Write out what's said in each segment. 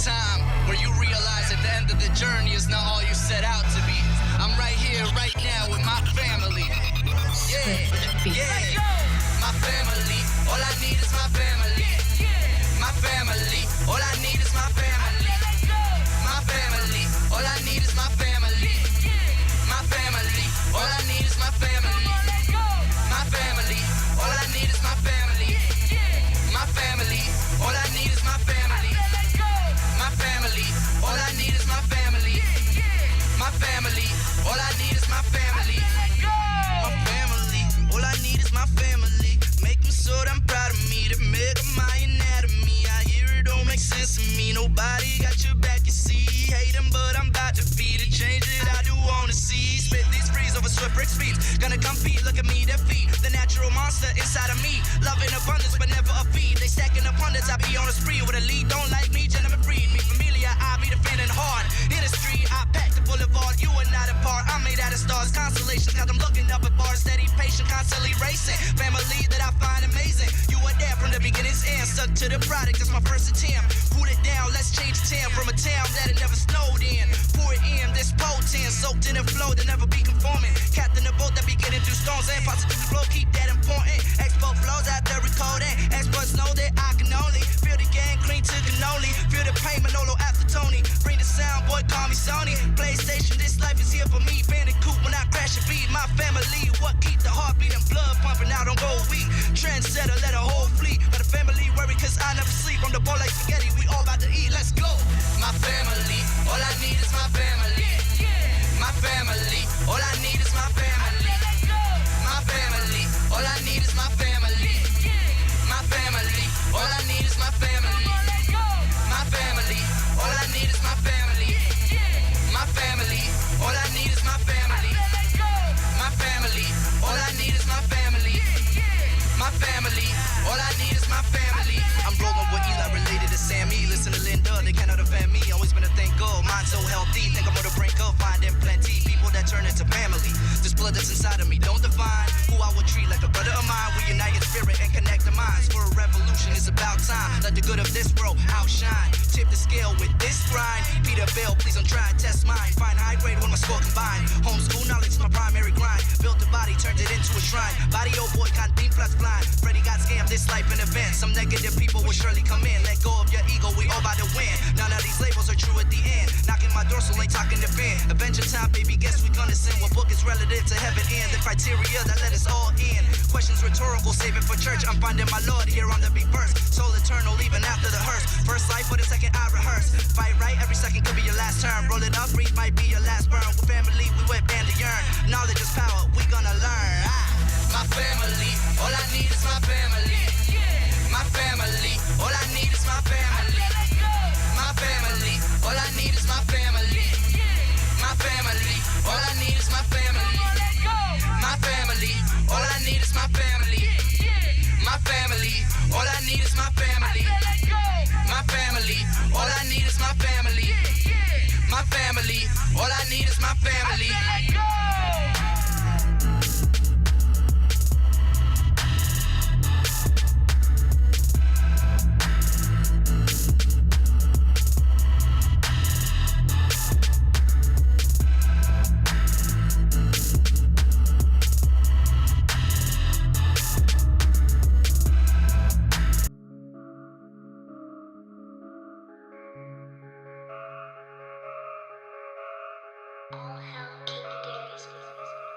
time where you realize at the end of the journey is not all you set out to be. I'm right here, right now with my family. Yeah. My family, all I need is my family. My family, all I need is my family. My family, all I need is my family. My family, all I need is my family. My family, all I need is my family. My family, all I need is my family. My family, all I need is my family. My family, all I need is my family. My family, all I need is my family. Make them so damn proud of me. To make a my anatomy. I hear it don't make sense to me. Nobody got your back, you see. Hate them, but I'm about to feed it. Change it, I do wanna see. Spit these frees over swift brick speeds. Gonna compete, look at me, defeat the natural monster inside of me. Love in abundance, but never a feed. They stacking abundance, I be on a spree with a lead. Don't like me, gentlemen breed me. Familiar, I be defending hard. In the street, I pack the boulevard. You are not a part, I'm made out of stars. Constellations, cause I'm looking up at bars. Steady, patient, constantly racing. Family that I find amazing. You were there from the beginning's end. Stuck to the product, that's my first attempt. Put it down, let's change the town. From a town that it never snowed in. Pour it in, this potent. Soaked in a flow that never be conforming. Captain the boat that be getting through storms. And positive flow, keep that important. Expo flows out there recording. Experts know that I can only feel the gang clean to cannoli. Feel the pain, Manolo after Tony. Bring the sound, boy, call me Sony. PlayStation, this life is here for me. Bandicoot when I crash and beat. My family, what keep the heart beating, blood pumping out, don't go weak. Trendsetter, let a whole fleet. But the family worry, cause I never sleep. On the ball like spaghetti, we all about to eat, let's go. My family, all I need is my family. My family, all I need is my family. My family, all I need is my family. My family, all I need is my family. My family, all I need is my family. My family, all I need is my family. My family, all I need is my family. My family, all I need is my family. I'm rolling with Eli related to Sammy. Listen to Linda, they cannot offend me. Always been a thing good, mind so healthy. Think I'm on the brink of finding plenty. People that turn into family. This blood that's inside of me don't define who I would treat like a brother of mine. We unite in spirit and connect the minds. For a revolution, it's about time. Let the good of this world outshine. Tip the scale with this grind. Peter Bell, please don't try and test mine. Find high grade when my score combined. Homeschool knowledge is my primary grind. Built the body, turned it into a shrine. Body old boy can't be plus blind. Freddy got scammed, this life an event. Some negative people will surely come in. Let go of your ego, we all about to win. None of these labels are true at the end. Knocking my dorsal, ain't talking to Ben. Avenger time, baby, guess we gonna send. What book is relative to heaven in? The criteria that let us all in. Questions rhetorical, save it for church. I'm finding my Lord here on the big verse. Soul eternal, even after the hearse. First life for the second I rehearse. Fight right, every second could be your last turn. Roll it up, breathe might be your last burn. With family, we went band to yearn. Knowledge is power, we gonna learn. My family, all I need is my family. My family, all I need is my family. My family, all I need is my family. My family, all I need is my family. My family, all I need is my family. My family, all I need is my family. My family, all I need is my family. My family, all I need is my family.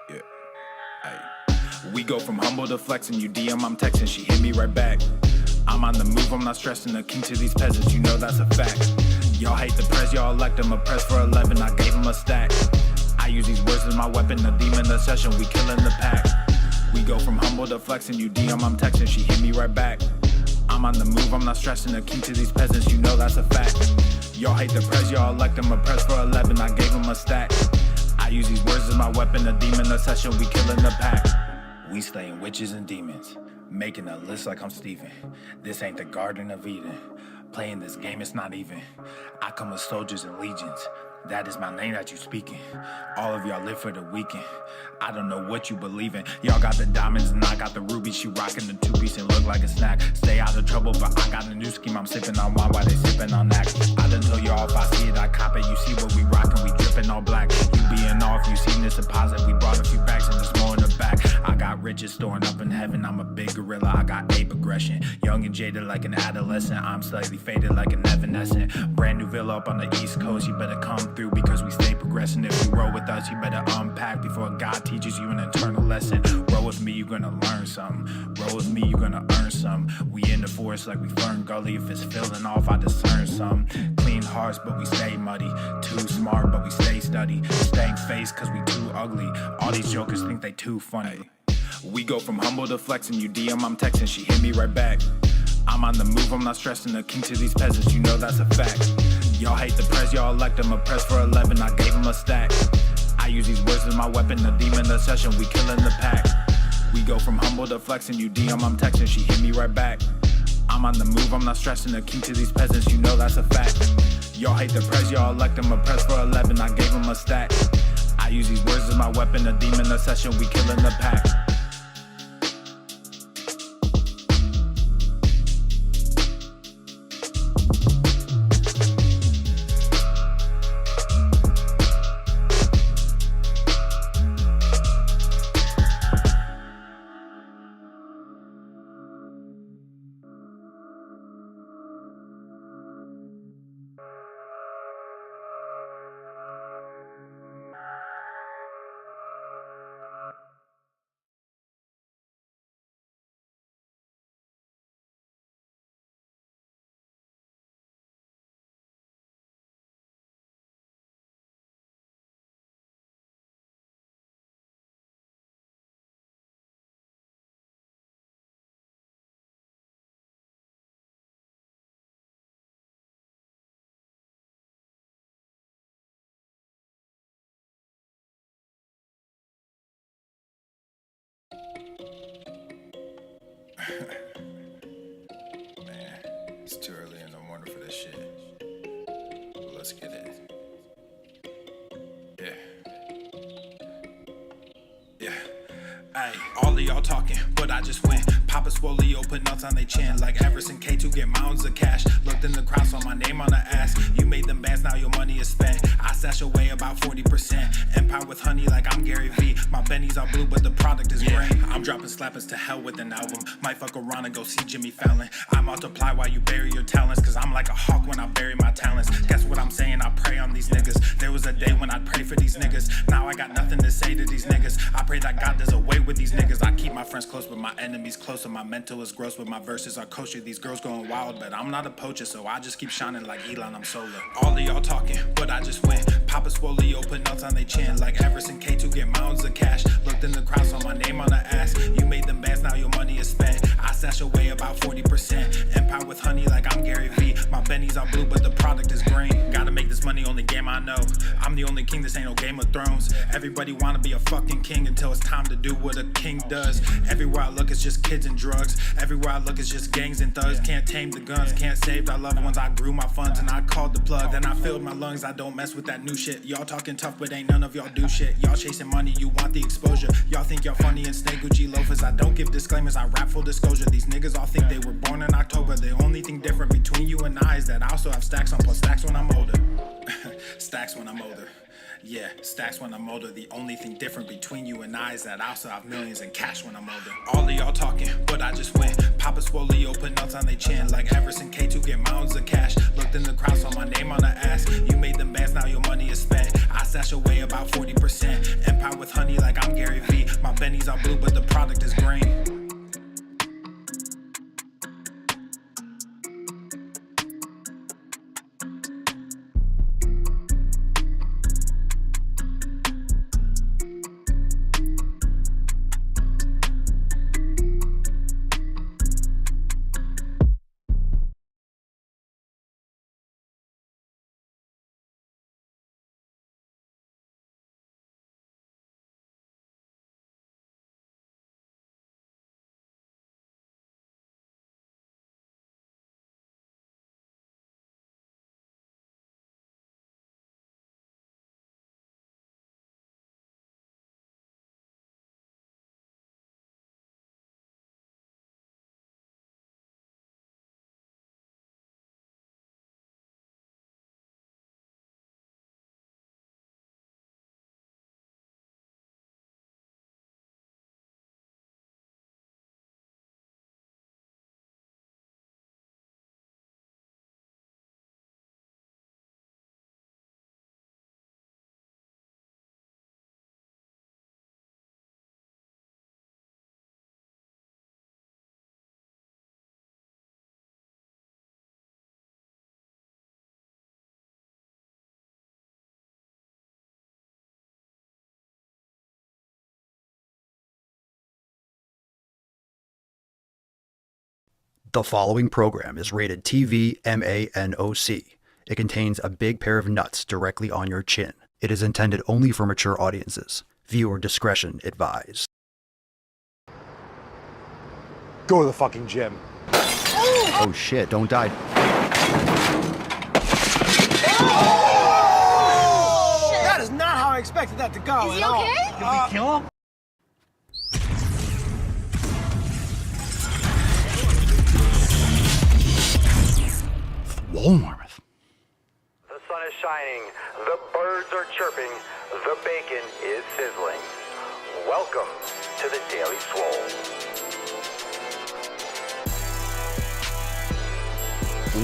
Yeah. Ay. We go from humble to flexing. You DM, I'm texting. She hit me right back. I'm on the move, I'm not stressing. The king to these peasants, you know that's a fact. Y'all hate the press, y'all elect him. A press for 11, I gave him a stack. I use these words as my weapon. The demon, the session, we killing the pack. We go from humble to flexing. You DM, I'm texting. She hit me right back. I'm on the move, I'm not stressing. The king to these peasants, you know that's a fact. Y'all hate the press, y'all elect him. A press for 11, I gave him a stack. I use these words as my weapon. The demon, the session, we killing the pack. We slaying witches and demons, making a list like I'm Steven. This ain't the Garden of Eden. Playing this game, it's not even. I come with soldiers and legions. That is my name that you speaking. All of y'all live for the weekend. I don't know what you believe in. Y'all got the diamonds and I got the rubies. She rocking the two-piece and look like a snack. Stay out of trouble, but I got a new scheme. I'm sipping on wine while they sipping on Axe. I done told y'all if I see it, I cop it. You see what we rockin', we drippin' all black. You being off, you seen this deposit. We brought a few bags and there's more in the back. I got riches storing up in heaven. I'm a big gorilla, I got ape aggression. Young and jaded like an adolescent. I'm slightly faded like an evanescent. Brand new villa up on the East Coast. You better come through because we stay progressing. If you roll with us, you better unpack before God teaches you an eternal lesson. Roll with me, you're gonna learn something. Roll with me, you're gonna earn some. We in the forest like we Fern Gully. If it's feeling off, I discern some. Clean hearts, but we stay muddy. Too smart, but we stay steady. Staying face, cause we too ugly. All these jokers think they too funny. We go from humble to flexing. You DM, I'm texting, she hit me right back. I'm on the move, I'm not stressing. The king to these peasants, you know that's a fact. Y'all hate the press, y'all elect them. A press for 11, I gave him a stack. I use these words as my weapon, the demon the session, we killing the pack. We go from humble to flexing. You DM, I'm texting, she hit me right back. I'm on the move, I'm not stressing. The king to these peasants, you know that's a fact. Y'all hate the press, y'all elect them. A press for 11, I gave him a stack. I use these words as my weapon, the demon the session, we killing the pack. Man, it's too early in the morning for this shit. But let's get it. Yeah. Ayy, all of y'all talking, but I just went. Papa Swole, put nuts on they chin. Like Everson K2, get mounds of cash. Looked in the crowd, saw my name on the ass. You made them bands, now your money is spent. I stash away about 40%. Empire with honey like I'm Gary V. My bennies are blue, but the product is green. I'm dropping slappers to hell with an album. Might fuck around and go see Jimmy Fallon. I multiply while you bury your talents. Cause I'm like a hawk when I bury my talents. Guess what I'm saying? I pray on these niggas. There was a day when I'd pray for these niggas. Now I got nothing to say to these niggas. I pray that God does away with these niggas. I keep my friends close, but my enemies closer. My mental is gross, but my verses are kosher. These girls going wild, but I'm not a poacher, so I just keep shining like Elon, I'm solar. All of y'all talking, but I just went. Papa Swole, put nuts on they chin. Like Everson K2, get mounds of cash. Looked in the crowd, saw my name on the ass. You made them bands, now your money is spent. I stash away about 40%. Empire with honey like I'm Gary V. My bennies are blue, but the product is green. Gotta make this money, only game I know. I'm the only king, this ain't no Game of Thrones. Everybody wanna be a fucking king until it's time to do what a king does. Everywhere I look, it's just kids and drugs. Everywhere I look, it's just gangs and thugs. Can't tame the guns, can't save our loved ones. I grew my funds and I called the plug. Then I filled my lungs, I don't mess with that new shit. Y'all talking tough, but ain't none of y'all do shit. Y'all chasing money, you want the exposure. Y'all think y'all funny and snake Gucci loafers. I don't give disclaimers, I rap full disclosure. These niggas all think they were born in October. The only thing different between you and I is that I also have stacks on, plus stacks when I'm older. Stacks when I'm older. Yeah, stacks when I'm older. The only thing different between you and I is that I also have millions in cash when I'm older. All of y'all talking, but I just went. Papa Swole, put nuts on they chin. Like Everson K2, get mounds of cash. Looked in the crowd, saw my name on the ass. You made them bands, now your money is spent. I stash away about 40%. Empire with honey like I'm Gary V. My bennies are blue, but the product is green. The following program is rated TV MANOC. It contains a big pair of nuts directly on your chin. It is intended only for mature audiences. Viewer discretion advised. Go to the fucking gym. Oh shit, don't die. That is not how I expected that to go. Is he okay? Did we kill him? Walmart. The sun is shining, the birds are chirping, the bacon is sizzling. Welcome to the Daily Swole.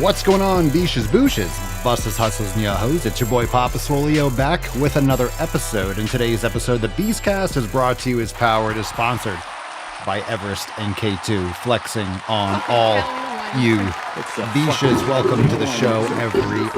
What's going on, Beaches Booshes, Busses, Hustles, and Yahos? It's your boy Papa Swoleo back with another episode. In today's episode, the Beastcast is brought to you as powered, is sponsored by Everest and K2, flexing on all you Beaches. Welcome to the show, everyone.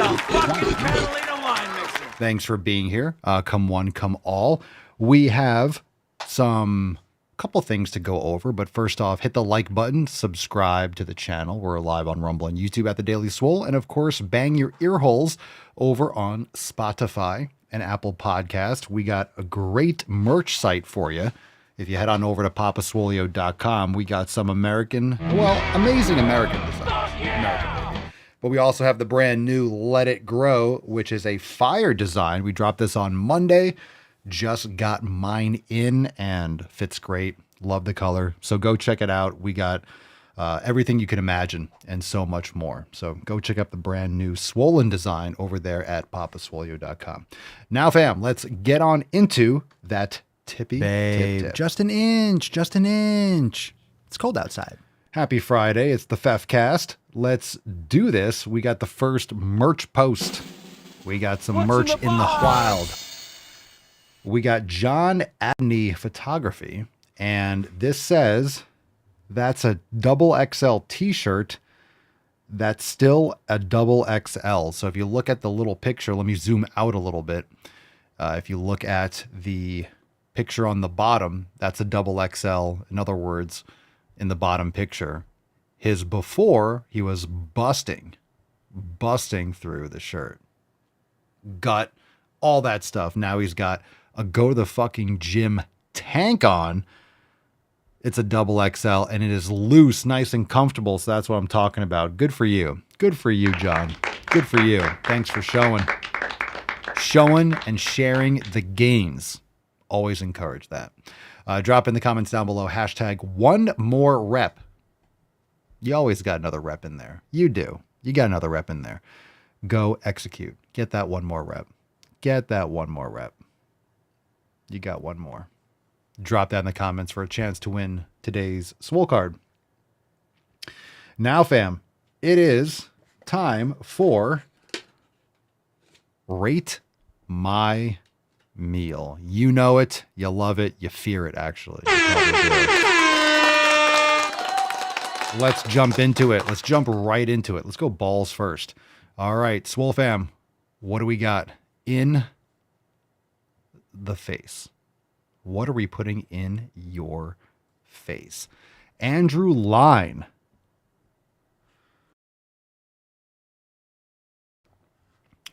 Thanks for being here. Come one, come all. We have some couple things to go over, but first off, hit the like button, subscribe to the channel. We're live on Rumble and YouTube at the Daily Swole, and of course, bang your ear holes over on Spotify and Apple Podcast. We got a great merch site for you. If you head on over to papaswolio.com, we got some amazing American designs. But we also have the brand new Let It Grow, which is a fire design. We dropped this on Monday. Just got mine in and fits great. Love the color. So go check it out. We got everything you can imagine and so much more. So go check out the brand new Swollen design over there at papaswolio.com. Now, fam, let's get on into that tippy tip. Just an inch. It's cold outside. Happy Friday. It's the FEFcast. Let's do this. We got the first merch post. We got some merch in the wild. We got John Abney Photography, and this says that's a double XL t-shirt that's still a double XL. So if you look at the little picture, let me zoom out a little bit. If you look at the picture on the bottom, that's a double XL. In other words, in the bottom picture, his before, he was busting through the shirt, gut, all that stuff. Now he's got a go to the fucking gym tank on. It's a double XL and it is loose, nice and comfortable. So that's what I'm talking about. Good for you. Good for you, John. Good for you. Thanks for showing and sharing the gains. Always encourage that. Drop in the comments down below, hashtag one more rep. You always got another rep in there. You do. You got another rep in there. Go execute. Get that one more rep. Get that one more rep. You got one more. Drop that in the comments for a chance to win today's Swole card. Now, fam, it is time for Rate My Meal. You know it, you love it, you fear it, actually. Let's jump into it. Let's jump right into it. Let's go balls first. All right, Swole fam, what do we got in the face? What are we putting in your face? Andrew Line.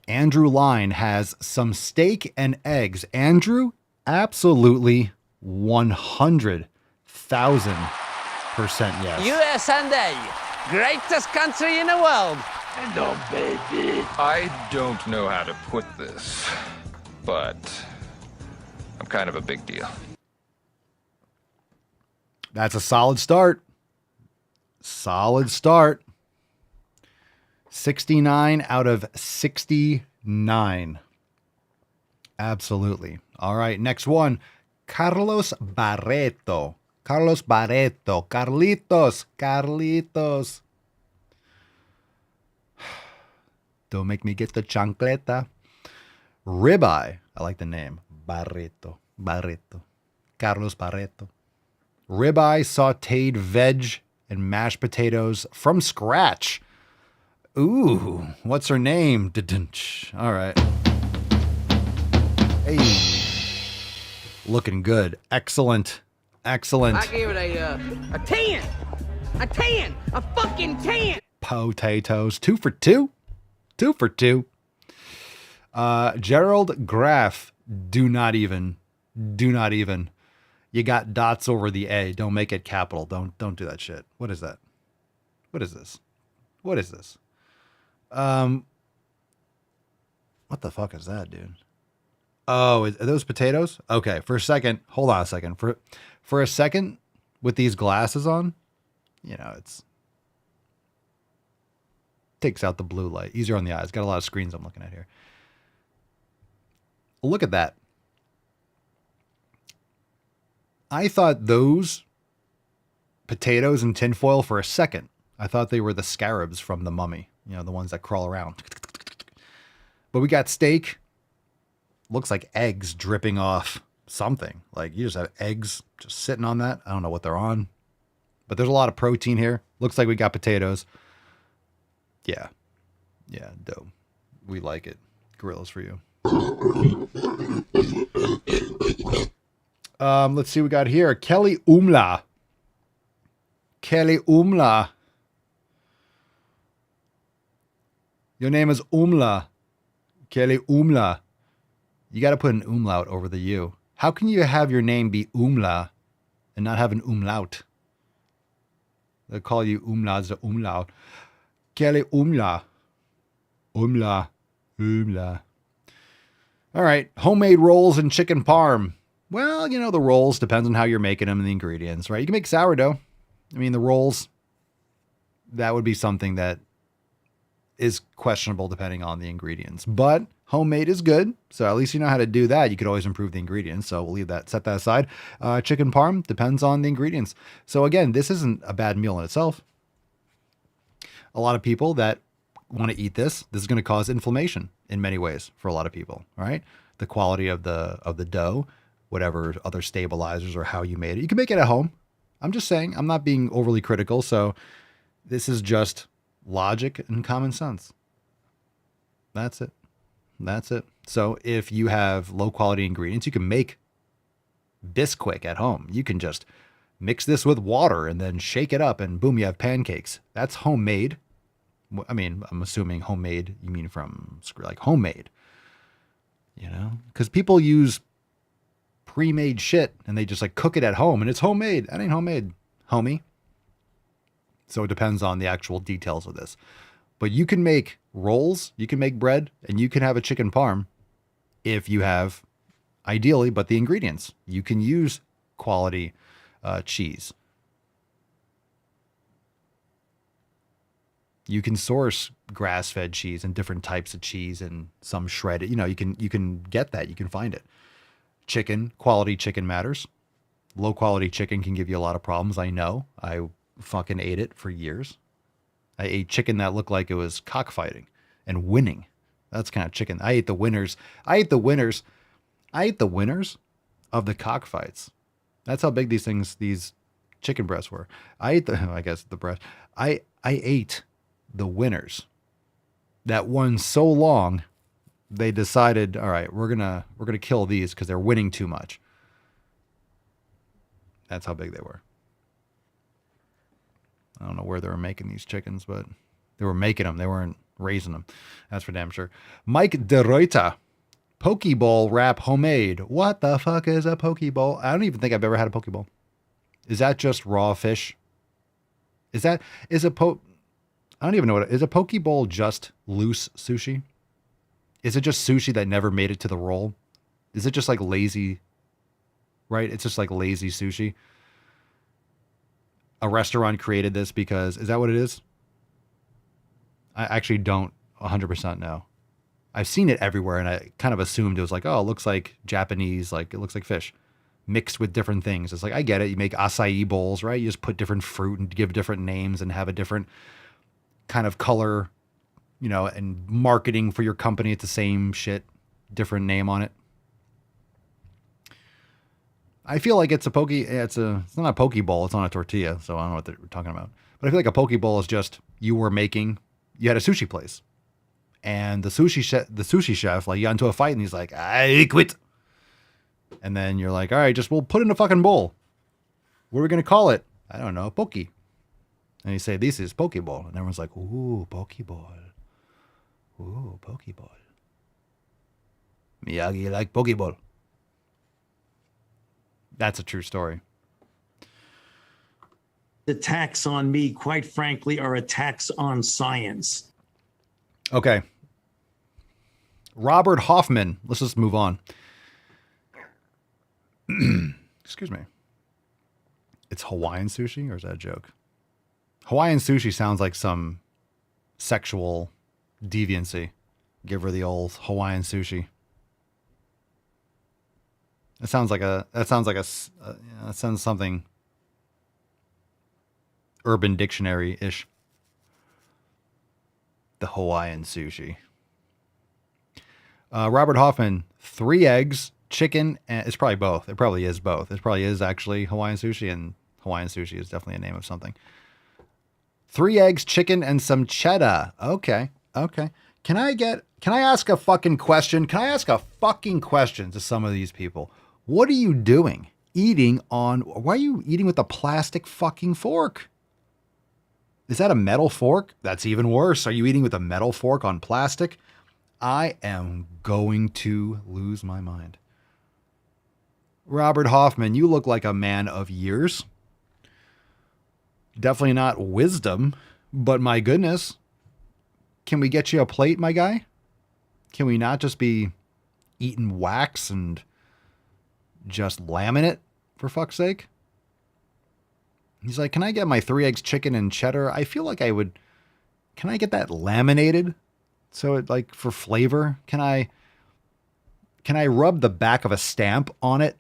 Andrew Line has some steak and eggs. Andrew, absolutely 100,000% yes. USA, greatest country in the world. Hello, baby. I don't know how to put this, but I'm kind of a big deal. That's a solid start. Solid start. 69 out of 69. Absolutely. All right, next one. Carlos Barreto. Carlitos. Don't make me get the chancleta. Ribeye. I like the name. Barreto. Carlos Barreto. Ribeye, sauteed veg, and mashed potatoes from scratch. Ooh, what's her name? All right. Hey. Looking good. Excellent. I give it a 10. A 10! A fucking 10! Potatoes. 2 for 2. 2 for 2. Gerald Graff. Do not even. You got dots over the A. Don't make it capital. Don't do that shit. What is that? What is this? What is this? What the fuck is that, dude? Oh, are those potatoes? Okay, for a second, hold on a second. For a second, with these glasses on, you know, it's takes out the blue light. Easier on the eyes. Got a lot of screens I'm looking at here. Look at that. I thought those potatoes in tinfoil for a second. I thought they were the scarabs from The Mummy. You know, the ones that crawl around. But we got steak. Looks like eggs dripping off something. Like you just have eggs just sitting on that. I don't know what they're on. But there's a lot of protein here. Looks like we got potatoes. Yeah. Yeah, dope. We like it. Gorillas for you. Let's see what we got here. Kelly Umla. Kelly Umla. Your name is Umla. Kelly Umla. You got to put an umlaut over the U. How can you have your name be Umla and not have an umlaut? They'll call you Umla the umlaut. Kelly Umla. Umla. Umla. All right. Homemade rolls and chicken parm. Well, you know, the rolls depends on how you're making them and the ingredients, right? You can make sourdough. I mean, the rolls, that would be something that is questionable depending on the ingredients. But homemade is good. So at least you know how to do that. You could always improve the ingredients. So we'll leave that, set that aside. Chicken parm depends on the ingredients. So again, this isn't a bad meal in itself. A lot of people that want to eat this is going to cause inflammation in many ways for a lot of people, right? The quality of the dough, whatever other stabilizers or how you made it. You can make it at home. I'm just saying, I'm not being overly critical. So this is just logic and common sense. That's it. That's it. So if you have low quality ingredients, you can make Bisquick at home. You can just mix this with water and then shake it up and boom, you have pancakes. That's homemade. I mean, I'm assuming homemade, you mean from like homemade, you know, because people use pre-made shit and they just like cook it at home and it's homemade. That ain't homemade, homie. So it depends on the actual details of this. But you can make rolls, you can make bread, and you can have a chicken parm if you have, ideally, but the ingredients. You can use quality cheese. You can source grass-fed cheese and different types of cheese and some shredded. You know, you can get that. You can find it. Chicken, quality chicken matters. Low quality chicken can give you a lot of problems. I know. I fucking ate it for years. I ate chicken that looked like it was cockfighting and winning. That's kind of chicken. I ate the winners. I ate the winners of the cockfights. That's how big these chicken breasts were. I ate the breast. I ate the winners that won so long they decided, all right, we're gonna kill these because they're winning too much. That's how big they were. I don't know where they were making these chickens, but they were making them. They weren't raising them. That's for damn sure. Mike DeRoita, Pokeball wrap homemade. What the fuck is a Pokeball? I don't even think I've ever had a Pokeball. Is that just raw fish? I don't even know is a Pokeball just loose sushi? Is it just sushi that never made it to the roll? Is it just like lazy, right? It's just like lazy sushi. A restaurant created this because, is that what it is? I actually don't 100% know. I've seen it everywhere and I kind of assumed it was like, oh, it looks like Japanese, like it looks like fish mixed with different things. It's like, I get it. You make acai bowls, right? You just put different fruit and give different names and have a different kind of color, you know, and marketing for your company. It's the same shit, different name on it. I feel like it's not a poke bowl. It's on a tortilla. So I don't know what they're talking about, but I feel like a poke bowl is just, you had a sushi place and the sushi chef, like, you got into a fight and he's like, I quit. And then you're like, all right, we'll put it in a fucking bowl. What are we going to call it? I don't know. Poke. And you say, this is Pokeball. And everyone's like, ooh, Pokeball. Ooh, Pokeball. Miyagi like Pokeball. That's a true story. Attacks on me, quite frankly, are attacks on science. Okay. Robert Hoffman. Let's just move on. Excuse me. It's Hawaiian sushi, or is that a joke? Hawaiian sushi sounds like some sexual deviancy. Give her the old Hawaiian sushi. That sounds something Urban Dictionary-ish. The Hawaiian sushi. Robert Hoffman, 3 eggs, chicken, and it's probably both. It probably is both. It probably is actually Hawaiian sushi, and Hawaiian sushi is definitely a name of something. 3 eggs, chicken, and some cheddar. Okay. Can I ask a fucking question? Can I ask a fucking question to some of these people? What are you doing? Why are you eating with a plastic fucking fork? Is that a metal fork? That's even worse. Are you eating with a metal fork on plastic? I am going to lose my mind. Robert Hoffman, you look like a man of years. Definitely not wisdom, but my goodness. Can we get you a plate, my guy? Can we not just be eating wax and just laminate, for fuck's sake? He's like, can I get my 3 eggs, chicken, and cheddar? I feel like I would. Can I get that laminated? So it, like, for flavor? Can I rub the back of a stamp on it?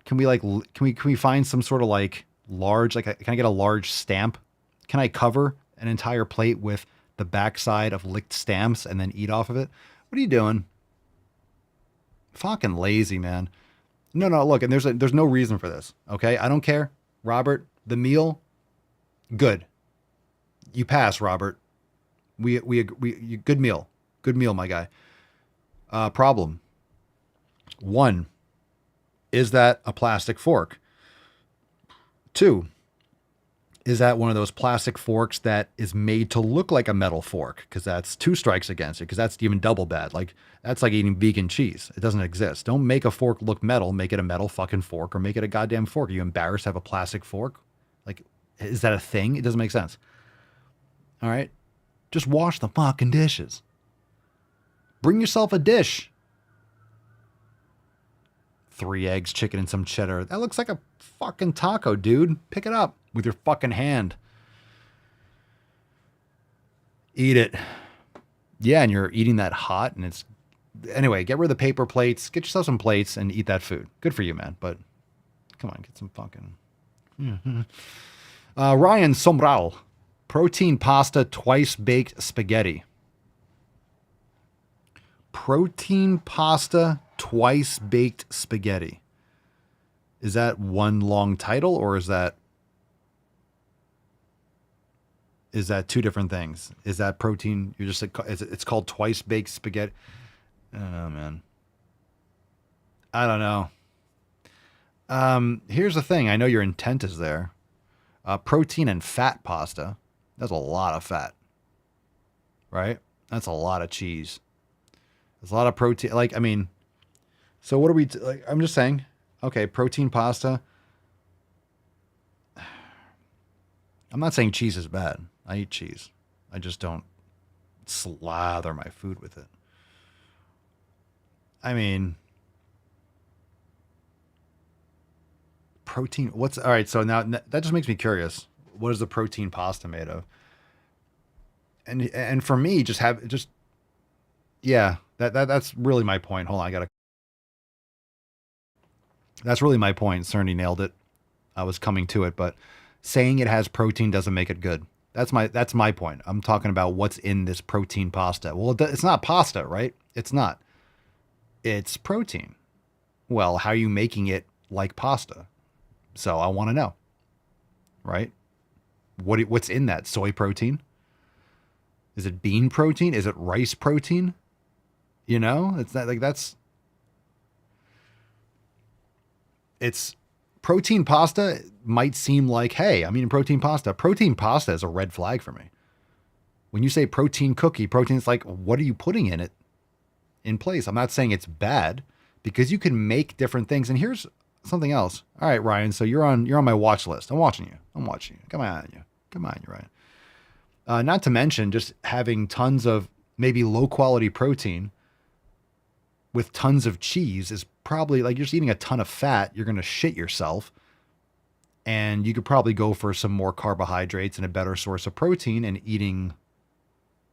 Can we find some sort of like large, can I get a large stamp? Can I cover an entire plate with the backside of licked stamps and then eat off of it? What are you doing? Fucking lazy, man. No, look, and there's no reason for this. Okay, I don't care, Robert. The meal, good. You pass, Robert. We good meal, my guy. Problem. 1, is that a plastic fork? 2, is that one of those plastic forks that is made to look like a metal fork? Because that's 2 strikes against it. Because that's even double bad. Like, that's like eating vegan cheese. It doesn't exist. Don't make a fork look metal. Make it a metal fucking fork, or make it a goddamn fork. Are you embarrassed to have a plastic fork? Like, is that a thing? It doesn't make sense. All right. Just wash the fucking dishes. Bring yourself a dish. 3 eggs, chicken, and some cheddar. That looks like a fucking taco, dude. Pick it up with your fucking hand. Eat it. Yeah, and you're eating that hot, and it's... Anyway, get rid of the paper plates. Get yourself some plates and eat that food. Good for you, man. But come on, get some fucking... Ryan Sombral. Protein pasta, twice baked spaghetti. Protein pasta, twice baked spaghetti. Is that one long title, or is that 2 different things? Is that protein? You're just it's called twice baked spaghetti. I don't know, man. I don't know. Here's the thing. I know your intent is there. Protein and fat pasta. That's a lot of fat, right? That's a lot of cheese. There's a lot of protein. Like, I mean, so what are we, like, I'm just saying, okay, protein pasta. I'm not saying cheese is bad. I eat cheese. I just don't slather my food with it. I mean, protein, all right, so now that just makes me curious. What is the protein pasta made of? And for me, yeah, that's really my point. Hold on, that's really my point. Cerny nailed it. I was coming to it, but saying it has protein doesn't make it good. That's my point. I'm talking about what's in this protein pasta. Well, it's not pasta, right? It's not. It's protein. Well, how are you making it like pasta? So I want to know, right? What's in that? Soy protein? Is it bean protein? Is it rice protein? You know, it's not like it's protein pasta might seem like, hey, I'm eating protein pasta. Protein pasta is a red flag for me. When you say protein cookie, protein is like, what are you putting in it in place? I'm not saying it's bad because you can make different things. And here's something else. All right, Ryan. So you're on my watch list. I'm watching you. Come on, Ryan. Not to mention just having tons of maybe low quality protein with tons of cheese is probably like you're just eating a ton of fat. You're going to shit yourself. And you could probably go for some more carbohydrates and a better source of protein and eating,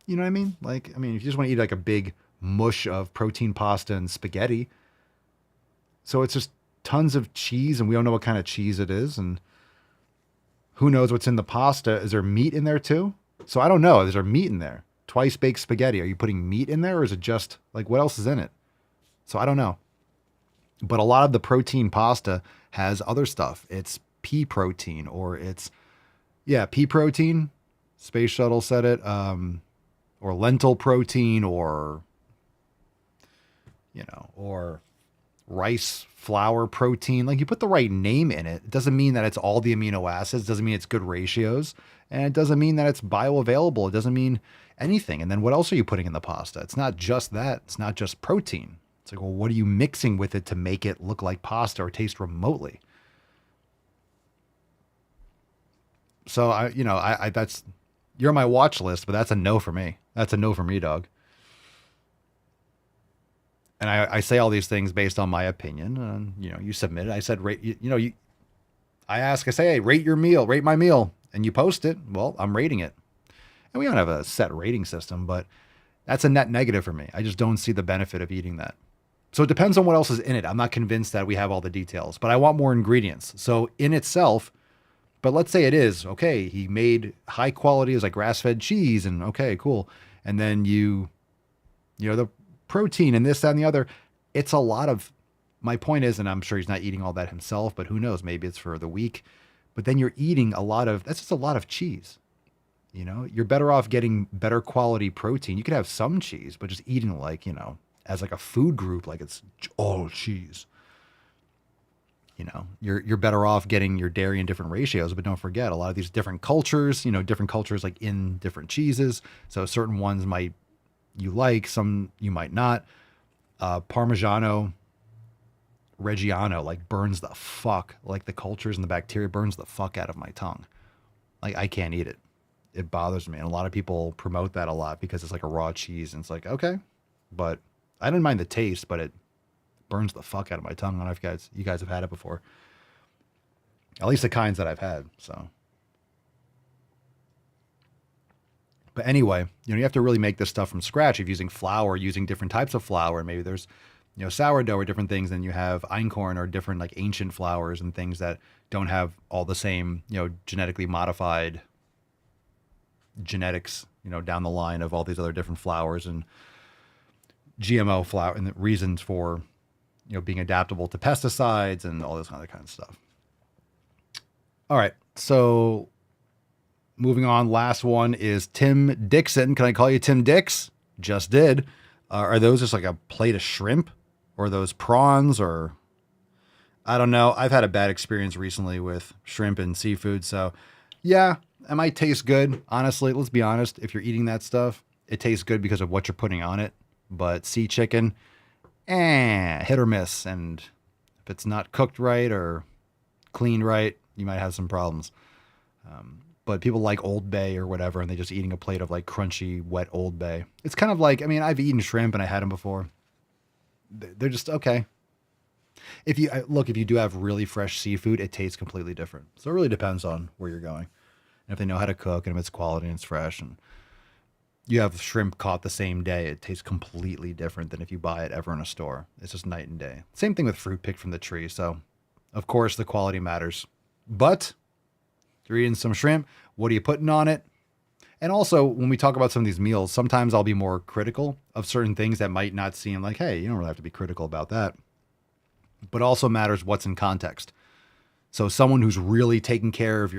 you know what I mean? Like, I mean, if you just want to eat like a big mush of protein pasta and spaghetti. So it's just tons of cheese and we don't know what kind of cheese it is. And who knows what's in the pasta? Is there meat in there too? So I don't know. Is there meat in there? Twice baked spaghetti. Are you putting meat in there or is it just like what else is in it? So I don't know. But a lot of the protein pasta has other stuff. It's pea protein or it's, pea protein. Space Shuttle said it. Or lentil protein or, or rice flour protein. Like you put the right name in it. It doesn't mean that it's all the amino acids. It doesn't mean it's good ratios. And it doesn't mean that it's bioavailable. It doesn't mean anything. And then what else are you putting in the pasta? It's not just that. It's not just protein. It's like, well, what are you mixing with it to make it look like pasta or taste remotely? So I that's, you're on my watch list, but that's a no for me. That's a no for me, dog. And I say all these things based on my opinion. And, you submit it. I said, rate, I say, hey, rate your meal, rate my meal. And you post it. Well, I'm rating it. And we don't have a set rating system, but that's a net negative for me. I just don't see the benefit of eating that. So it depends on what else is in it. I'm not convinced that we have all the details, but I want more ingredients. So in itself, but let's say it is, okay, he made high quality, it was like grass-fed cheese and okay, cool. And then the protein and this, that, and the other, it's a lot of, my point is, and I'm sure he's not eating all that himself, but who knows, maybe it's for the week, but then you're eating that's just a lot of cheese. You're better off getting better quality protein. You could have some cheese, but just eating like, as like a food group, like it's all cheese. You're better off getting your dairy in different ratios, but don't forget a lot of these different cultures, different cultures like in different cheeses. So certain ones you like, some you might not. Parmigiano Reggiano like burns the fuck, like the cultures and the bacteria burns the fuck out of my tongue. Like I can't eat it. It bothers me. And a lot of people promote that a lot because it's like a raw cheese and it's like, okay, but I didn't mind the taste, but it burns the fuck out of my tongue. I don't know if you guys have had it before. At least the kinds that I've had. So, but anyway, you have to really make this stuff from scratch. If you're using flour, using different types of flour, and maybe there's, sourdough or different things, then you have einkorn or different like ancient flours and things that don't have all the same, genetically modified genetics, down the line of all these other different flours and GMO flour and the reasons for, being adaptable to pesticides and all this other kind of stuff. All right. So moving on. Last one is Tim Dixon. Can I call you Tim Dix? Just did. Are those just like a plate of shrimp or those prawns or I don't know. I've had a bad experience recently with shrimp and seafood. So yeah, it might taste good. Honestly, let's be honest. If you're eating that stuff, it tastes good because of what you're putting on it. But sea chicken, hit or miss. And if it's not cooked right or cleaned right, you might have some problems. But people like Old Bay or whatever, and they're just eating a plate of like crunchy, wet Old Bay. It's kind of like, I've eaten shrimp and I had them before. They're just okay. If you do have really fresh seafood, it tastes completely different. So it really depends on where you're going. And if they know how to cook and if it's quality and it's fresh and you have shrimp caught the same day, it tastes completely different than if you buy it ever in a store. It's just night and day. Same thing with fruit picked from the tree. So of course the quality matters, but if you're eating some shrimp, what are you putting on it? And also when we talk about some of these meals, sometimes I'll be more critical of certain things that might not seem like, hey, you don't really have to be critical about that. But also matters what's in context. So someone who's really taking care of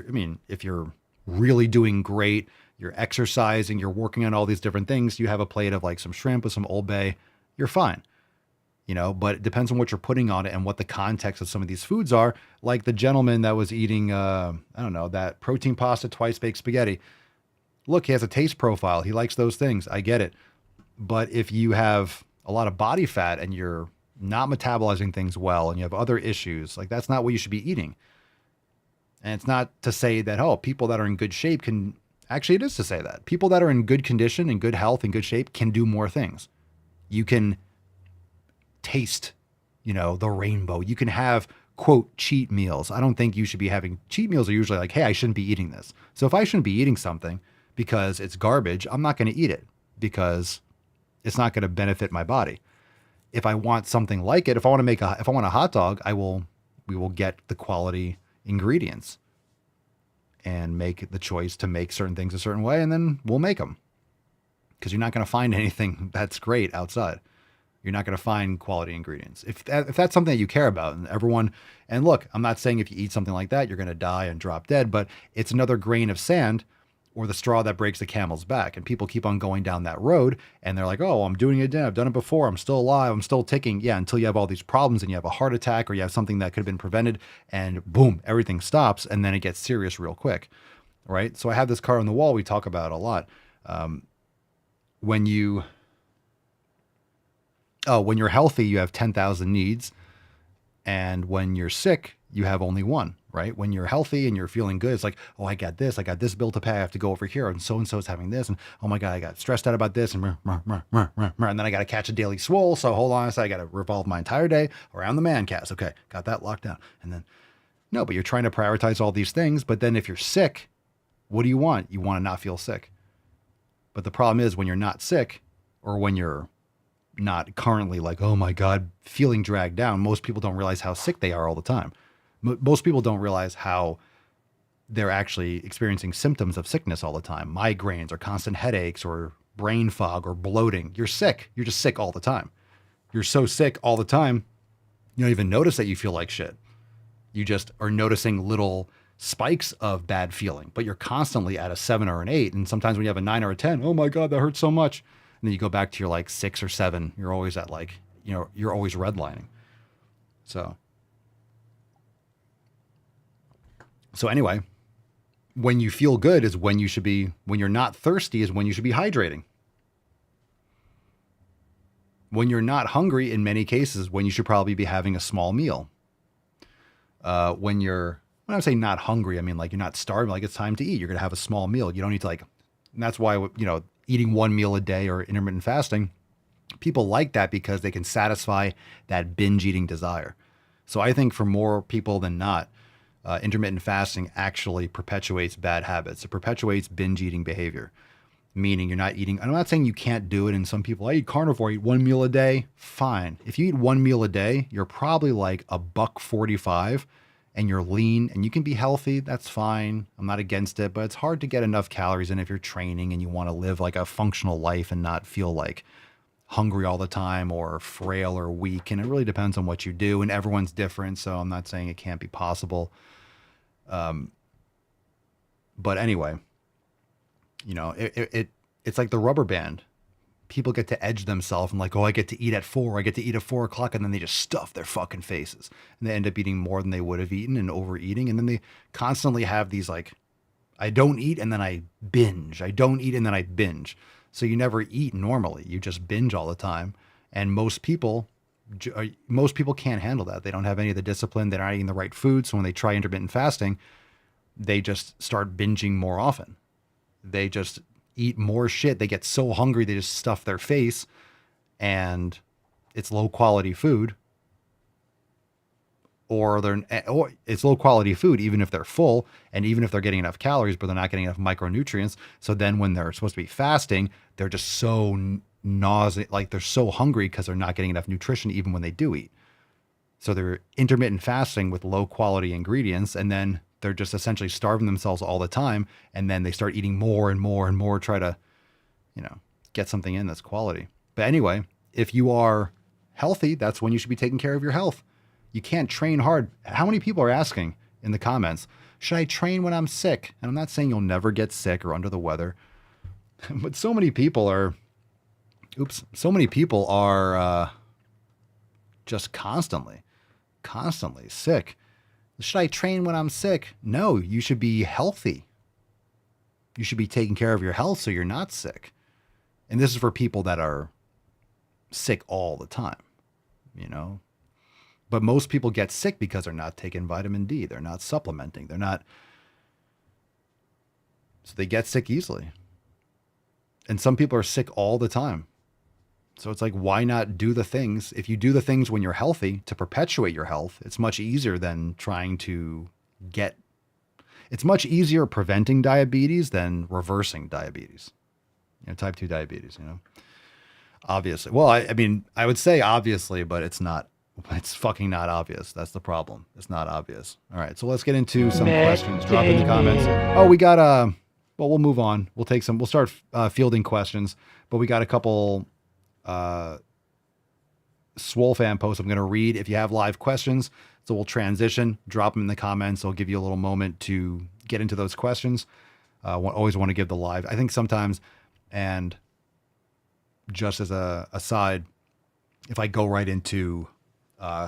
if you're really doing great, you're exercising, you're working on all these different things, you have a plate of like some shrimp with some Old Bay, you're fine. but it depends on what you're putting on it and what the context of some of these foods are. Like the gentleman that was eating, I don't know, that protein pasta, twice baked spaghetti. Look, he has a taste profile. He likes those things. I get it. But if you have a lot of body fat and you're not metabolizing things well and you have other issues, like that's not what you should be eating. And it's not to say that, oh, people that are in good shape can, actually it is to say that. People that are in good condition, in good health, in good shape can do more things. You can taste, the rainbow. You can have, quote, cheat meals. I don't think you should be having cheat meals are usually like, hey, I shouldn't be eating this. So if I shouldn't be eating something because it's garbage, I'm not going to eat it because it's not going to benefit my body. If I want something like it, if I want a hot dog, we will get the quality ingredients and make the choice to make certain things a certain way. And then we'll make them because you're not going to find anything that's great outside. You're not going to find quality ingredients. If that's something that you care about and look, I'm not saying if you eat something like that, you're going to die and drop dead, but it's another grain of sand or the straw that breaks the camel's back. And people keep on going down that road and they're like, oh, I'm doing it again. I've done it before. I'm still alive. I'm still ticking. Yeah. Until you have all these problems and you have a heart attack or you have something that could have been prevented and boom, everything stops. And then it gets serious real quick. Right. So I have this card on the wall. We talk about it a lot. When you're healthy, you have 10,000 needs. And when you're sick, you have only one, right? When you're healthy and you're feeling good, it's like, oh, I got this bill to pay. I have to go over here. And so is having this. And oh my God, I got stressed out about this. And then I got to catch a daily swole. So hold on. So I got to revolve my entire day around the man cast. Okay. Got that locked down. And then no, but you're trying to prioritize all these things. But then if you're sick, what do you want? You want to not feel sick. But the problem is when you're not sick or when you're not currently like, oh my God, feeling dragged down. Most people don't realize how sick they are all the time. Most people don't realize how they're actually experiencing symptoms of sickness all the time. Migraines or constant headaches or brain fog or bloating. You're sick. You're just sick all the time. You're so sick all the time. You don't even notice that you feel like shit. You just are noticing little spikes of bad feeling, but you're constantly at a 7 or an 8. And sometimes when you have a 9 or a 10, oh my God, that hurts so much. And then you go back to your like 6 or 7. You're always at like, you're always redlining. So anyway, when you feel good is when you're not thirsty is when you should be hydrating. When you're not hungry, in many cases, when you should probably be having a small meal. When I say not hungry, I mean like you're not starving, like it's time to eat. You're going to have a small meal. You don't need to and that's why, eating one meal a day or intermittent fasting, people like that because they can satisfy that binge eating desire. So I think for more people than not, intermittent fasting actually perpetuates bad habits. It perpetuates binge eating behavior, meaning you're not eating. I'm not saying you can't do it. And some people, I eat carnivore, eat one meal a day. Fine. If you eat one meal a day, you're probably like $1.45 and you're lean and you can be healthy. That's fine. I'm not against it, but it's hard to get enough calories in if you're training and you want to live like a functional life and not feel like hungry all the time or frail or weak. And it really depends on what you do and everyone's different. So I'm not saying it can't be possible. But anyway, it's like the rubber band. People get to edge themselves and like, oh, I get to eat at 4. I get to eat at 4 o'clock. And then they just stuff their fucking faces and they end up eating more than they would have eaten and overeating. And then they constantly have these like, I don't eat and then I binge. I don't eat and then I binge. So you never eat normally. You just binge all the time. And most people can't handle that. They don't have any of the discipline. They're not eating the right food. So when they try intermittent fasting, they just start binging more often. They just eat more shit. They get so hungry, they just stuff their face and it's low quality food or it's low quality food, even if they're full and even if they're getting enough calories, but they're not getting enough micronutrients. So then when they're supposed to be fasting, they're just so nauseous, like they're so hungry because they're not getting enough nutrition, even when they do eat. So they're intermittent fasting with low quality ingredients. And then they're just essentially starving themselves all the time. And then they start eating more and more and more, try to, get something in that's quality. But anyway, if you are healthy, that's when you should be taking care of your health. You can't train hard. How many people are asking in the comments, should I train when I'm sick? And I'm not saying you'll never get sick or under the weather, but so many people are just constantly sick. Should I train when I'm sick? No, you should be healthy. You should be taking care of your health so you're not sick. And this is for people that are sick all the time, you know. But most people get sick because they're not taking vitamin D. They're not supplementing. So they get sick easily. And some people are sick all the time. So it's like, why not do the things? If you do the things when you're healthy to perpetuate your health, it's much easier than trying to it's much easier preventing diabetes than reversing diabetes, type 2 diabetes, obviously. Well, I mean, I would say obviously, but it's fucking not obvious. That's the problem. It's not obvious. All right. So let's get into some questions. Drop in the comments. Oh, we got, well, we'll move on. We'll start fielding questions, but we got a couple, Swole fan posts I'm going to read. If you have live questions, so we'll transition, drop them in the comments. I'll give you a little moment to get into those questions. Always want to give the live. I think sometimes, and just as a aside, if I go right into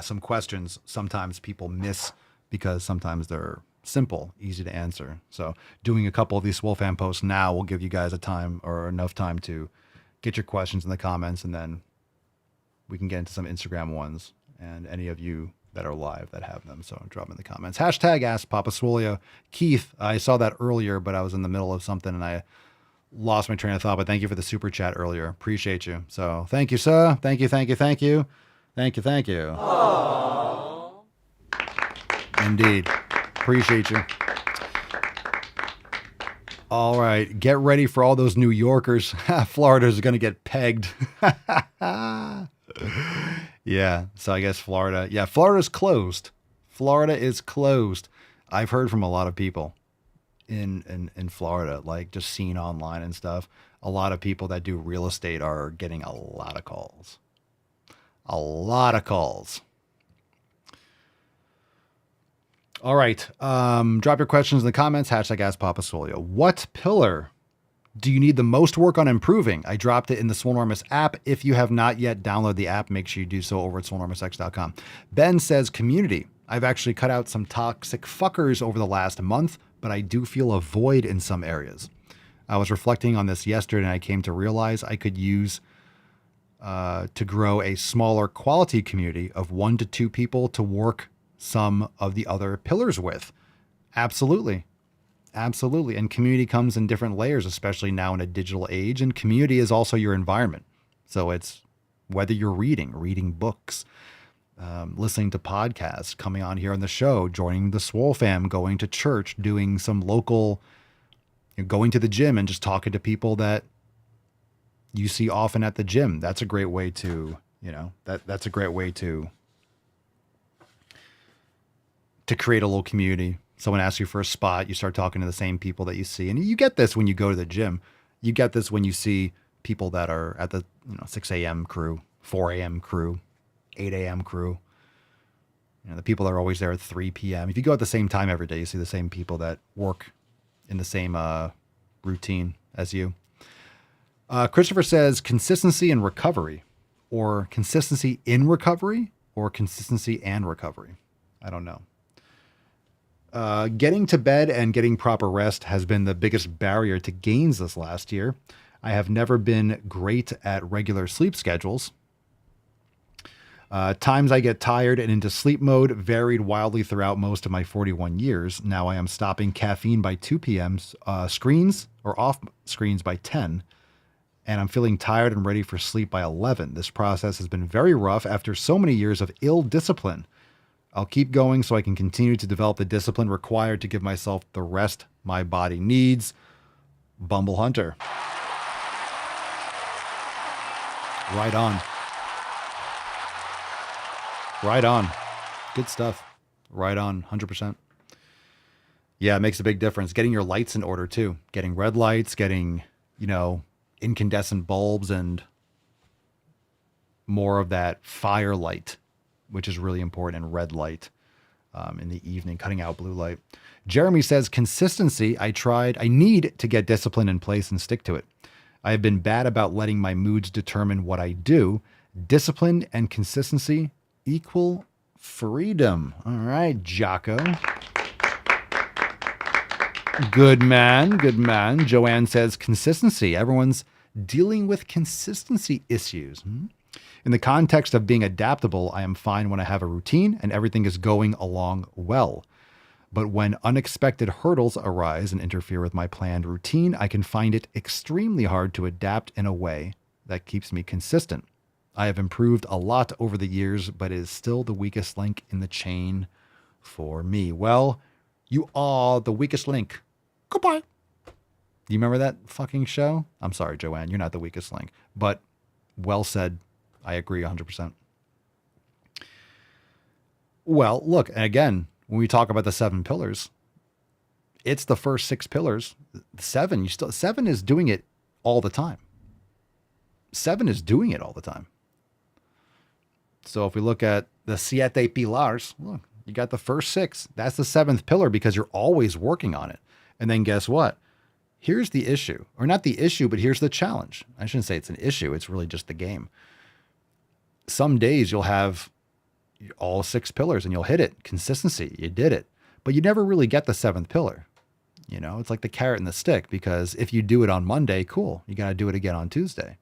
some questions, sometimes people miss because sometimes they're simple, easy to answer. So doing a couple of these Swole fan posts now will give you guys a time or enough time to get your questions in the comments, and then we can get into some Instagram ones and any of you that are live that have them. So drop them in the comments. Hashtag Ask Papa Swolio. Keith, I saw that earlier, but I was in the middle of something and I lost my train of thought, but thank you for the super chat earlier. Appreciate you. So thank you, sir. Thank you. Thank you. Thank you. Thank you. Thank you. Aww. Indeed. Appreciate you. All right. Get ready for all those New Yorkers. Florida's going to get pegged. Yeah. So I guess Florida. Yeah. Florida's closed. Florida is closed. I've heard from a lot of people in Florida, like just seen online and stuff. A lot of people that do real estate are getting a lot of calls. A lot of calls. All right. Drop your questions in the comments. Hashtag Ask Papa Swolio. What pillar do you need the most work on improving? I dropped it in the Swolenormous app. If you have not yet downloaded the app, make sure you do so over at swolenormousx.com. Ben says community. I've actually cut out some toxic fuckers over the last month, but I do feel a void in some areas. I was reflecting on this yesterday and I came to realize I could use to grow a smaller quality community of 1 to 2 people to work some of the other pillars with. Absolutely. Absolutely. And community comes in different layers, especially now in a digital age. And community is also your environment. So it's whether you're reading books, listening to podcasts, coming on here on the show, joining the Swole fam, going to church, doing some local, going to the gym and just talking to people that you see often at the gym. That's a great way to, that's a great way to create a little community. Someone asks you for a spot, you start talking to the same people that you see. And you get this when you go to the gym. You get this when you see people that are at the 6 a.m. crew, 4 a.m. crew, 8 a.m. crew. The people that are always there at 3 p.m. If you go at the same time every day, you see the same people that work in the same routine as you. Christopher says consistency and recovery, or consistency in recovery, or consistency and recovery. I don't know. Getting to bed and getting proper rest has been the biggest barrier to gains this last year. I have never been great at regular sleep schedules. Times I get tired and into sleep mode varied wildly throughout most of my 41 years. Now I am stopping caffeine by 2 p.m. Screens or off screens by 10. And I'm feeling tired and ready for sleep by 11. This process has been very rough after so many years of ill discipline. I'll keep going so I can continue to develop the discipline required to give myself the rest my body needs. Bumble Hunter. Right on. Right on. Good stuff. Right on. 100%. Yeah, it makes a big difference. Getting your lights in order too. Getting red lights, getting, incandescent bulbs and more of that firelight, which is really important, and red light in the evening, cutting out blue light. Jeremy says consistency. I need to get discipline in place and stick to it. I have been bad about letting my moods determine what I do. Discipline and consistency Equal freedom. All right, Jocko. Good man. Good man. Joanne says consistency. Everyone's dealing with consistency issues. In the context of being adaptable, I am fine when I have a routine and everything is going along well. But when unexpected hurdles arise and interfere with my planned routine, I can find it extremely hard to adapt in a way that keeps me consistent. I have improved a lot over the years, but it is still the weakest link in the chain for me. Well, you are the weakest link. Goodbye. Do you remember that fucking show? I'm sorry, Joanne, you're not the weakest link. But well said. I agree 100%. Well, look, and again, when we talk about the 7 pillars, it's the first 6 pillars. 7 is doing it all the time. 7 is doing it all the time. So if we look at the siete pillars, look, you got the first 6. That's the 7th pillar because you're always working on it. And then guess what? Here's the issue, or not the issue, but here's the challenge. I shouldn't say it's an issue. It's really just the game. Some days you'll have all 6 pillars and you'll hit it. Consistency, you did it. But you never really get the 7th pillar. You know, it's like the carrot and the stick, because if you do it on Monday, cool. You got to do it again on Tuesday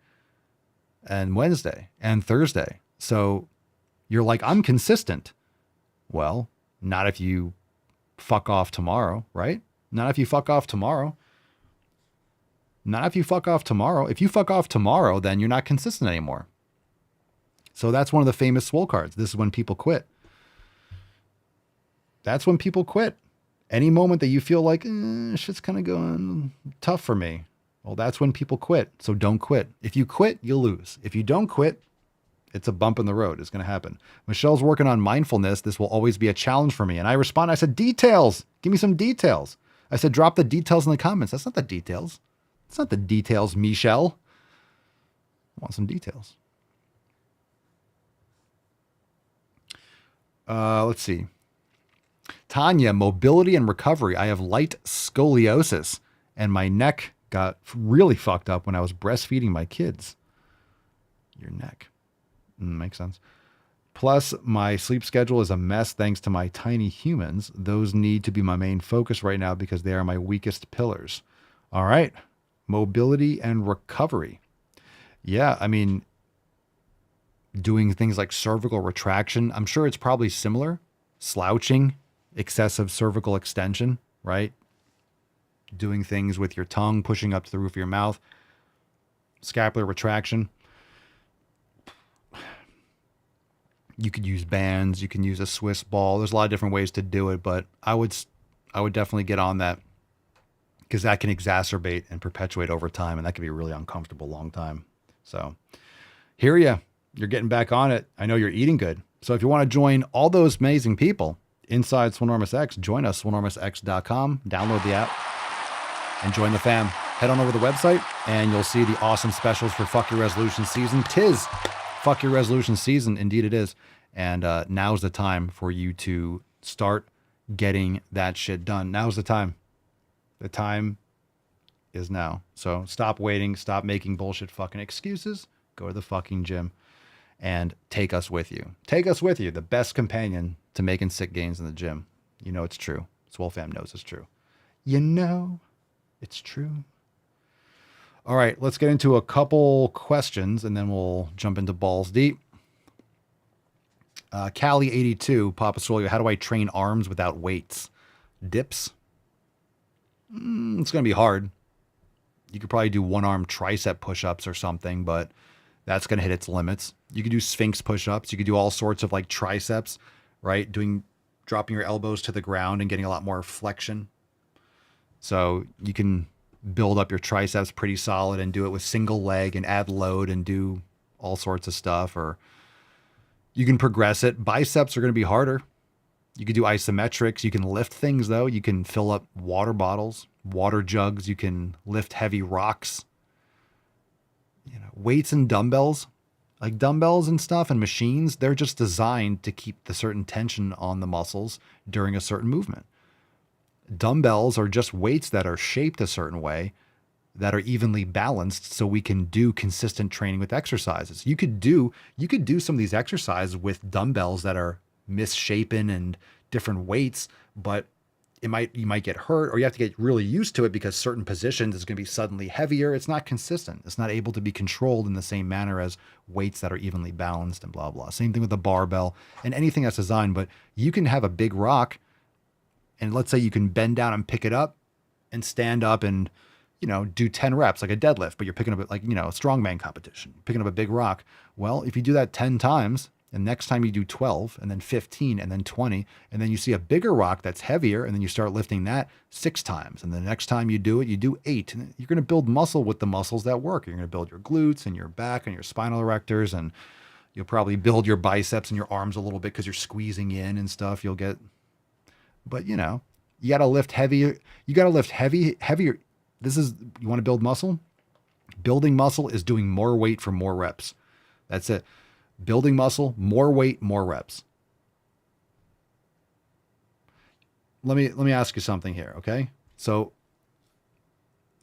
and Wednesday and Thursday. So you're like, I'm consistent. Well, not if you fuck off tomorrow, right? Not if you fuck off tomorrow. Not if you fuck off tomorrow. If you fuck off tomorrow, then you're not consistent anymore. So that's one of the famous Swole cards. This is when people quit. That's when people quit. Any moment that you feel like, shit's kind of going tough for me. Well, that's when people quit. So don't quit. If you quit, you'll lose. If you don't quit, it's a bump in the road. It's going to happen. Michelle's working on mindfulness. This will always be a challenge for me. And I respond, I said, details. Give me some details. I said, drop the details in the comments. That's not the details. It's not the details, Michelle. I want some details. Let's see. Tanya, mobility and recovery. I have light scoliosis and my neck got really fucked up when I was breastfeeding my kids. Your neck. Makes sense. Plus, my sleep schedule is a mess thanks to my tiny humans. Those need to be my main focus right now because they are my weakest pillars. All right. Mobility and recovery. Yeah, I mean, doing things like cervical retraction. I'm sure it's probably similar. Slouching, excessive cervical extension, right? Doing things with your tongue, pushing up to the roof of your mouth. Scapular retraction. You could use bands. You can use a Swiss ball. There's a lot of different ways to do it, but I would definitely get on that because that can exacerbate and perpetuate over time, and that can be really uncomfortable long time. So, hear ya. You're getting back on it. I know you're eating good. So if you want to join all those amazing people inside Swolenormous X, join us, swolenormousx.com, download the app, and join the fam. Head on over to the website, and you'll see the awesome specials for Fuck Your Resolution season. 'Tis Fuck Your Resolution season. Indeed it is. And now's the time for you to start getting that shit done. Now's the time. The time is now. So stop waiting. Stop making bullshit fucking excuses. Go to the fucking gym. And take us with you. Take us with you, the best companion to making sick gains in the gym. You know it's true. Swole fam knows it's true. You know it's true. All right, let's get into a couple questions, and then we'll jump into balls deep. Callie82, Papa Swole, how do I train arms without weights? Dips? It's going to be hard. You could probably do one-arm tricep push-ups or something, but that's going to hit its limits. You could do Sphinx push-ups. You could do all sorts of like triceps, right? Dropping your elbows to the ground and getting a lot more flexion. So you can build up your triceps pretty solid and do it with single leg and add load and do all sorts of stuff. Or you can progress it. Biceps are going to be harder. You could do isometrics. You can lift things though. You can fill up water bottles, water jugs. You can lift heavy rocks. Weights and dumbbells, like dumbbells and stuff and machines, they're just designed to keep the certain tension on the muscles during a certain movement. Dumbbells are just weights that are shaped a certain way that are evenly balanced so we can do consistent training with exercises. You could do some of these exercises with dumbbells that are misshapen and different weights, but you might get hurt, or you have to get really used to it because certain positions is going to be suddenly heavier. It's not consistent. It's not able to be controlled in the same manner as weights that are evenly balanced and blah, blah. Same thing with the barbell and anything that's designed, but you can have a big rock and let's say you can bend down and pick it up and stand up and, do 10 reps like a deadlift, but you're picking up like, a strongman competition, picking up a big rock. Well, if you do that 10 times, and next time you do 12 and then 15 and then 20, and then you see a bigger rock that's heavier, and then you start lifting that 6 times. And the next time you do it, you do 8. And you're going to build muscle with the muscles that work. You're going to build your glutes and your back and your spinal erectors, and you'll probably build your biceps and your arms a little bit because you're squeezing in and stuff. But you got to lift heavier. You got to lift heavier. You want to build muscle? Building muscle is doing more weight for more reps. That's it. Building muscle, more weight, more reps. Let me ask you something here, okay? So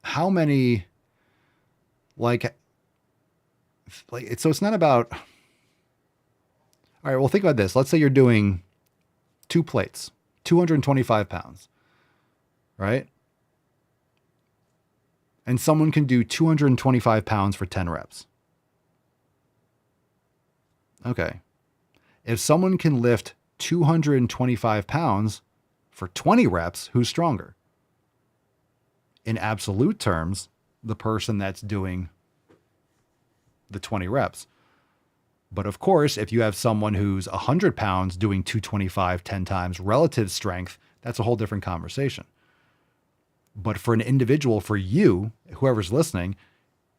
how many so it's not about, all right, well, think about this. Let's say you're doing 2 plates, 225 pounds, right? And someone can do 225 pounds for 10 reps. Okay. If someone can lift 225 pounds for 20 reps, who's stronger? In absolute terms, the person that's doing the 20 reps. But of course, if you have someone who's 100 pounds doing 225 10 times relative strength, that's a whole different conversation. But for an individual, for you, whoever's listening,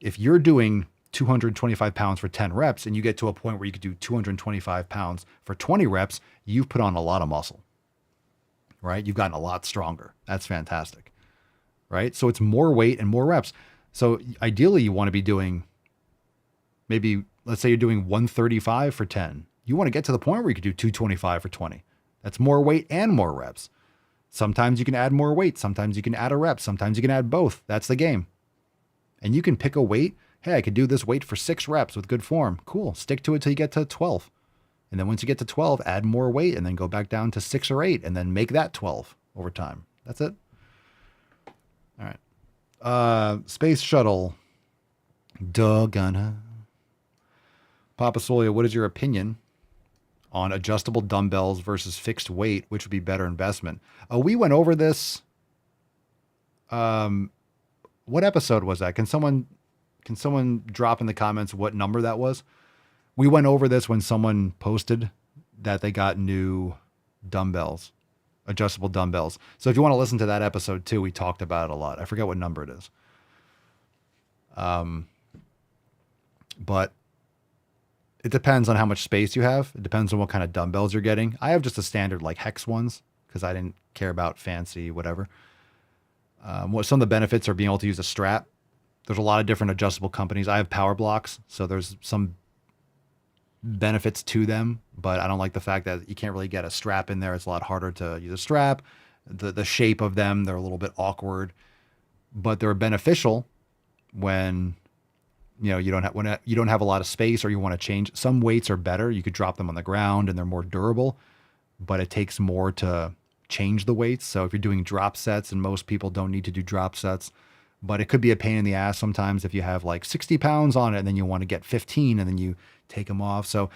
if you're doing 225 pounds for 10 reps and you get to a point where you could do 225 pounds for 20 reps, you've put on a lot of muscle, right? You've gotten a lot stronger. That's fantastic, right? So it's more weight and more reps. So ideally you want to be doing maybe, let's say you're doing 135 for 10. You want to get to the point where you could do 225 for 20. That's more weight and more reps. Sometimes you can add more weight. Sometimes you can add a rep. Sometimes you can add both. That's the game. And you can pick a weight. Hey, I could do this weight for 6 reps with good form. Cool. Stick to it till you get to 12. And then once you get to 12, add more weight and then go back down to 6 or 8 and then make that 12 over time. That's it. All right. Space Shuttle. Doggone. Papa Solia, what is your opinion on adjustable dumbbells versus fixed weight, which would be better investment? We went over this. What episode was that? Can someone drop in the comments what number that was? We went over this when someone posted that they got new dumbbells, adjustable dumbbells. So if you want to listen to that episode too, we talked about it a lot. I forget what number it is. But it depends on how much space you have. It depends on what kind of dumbbells you're getting. I have just a standard like hex ones because I didn't care about fancy whatever. What some of the benefits are being able to use a strap. There's a lot of different adjustable companies. I have Power Blocks, so there's some benefits to them, but I don't like the fact that you can't really get a strap in there. It's a lot harder to use a strap. The shape of them, they're a little bit awkward, but they're beneficial when you don't have a lot of space or you want to change. Some weights are better. You could drop them on the ground and they're more durable, but it takes more to change the weights. So if you're doing drop sets, and most people don't need to do drop sets, but it could be a pain in the ass sometimes if you have like 60 pounds on it and then you want to get 15 and then you take them off. So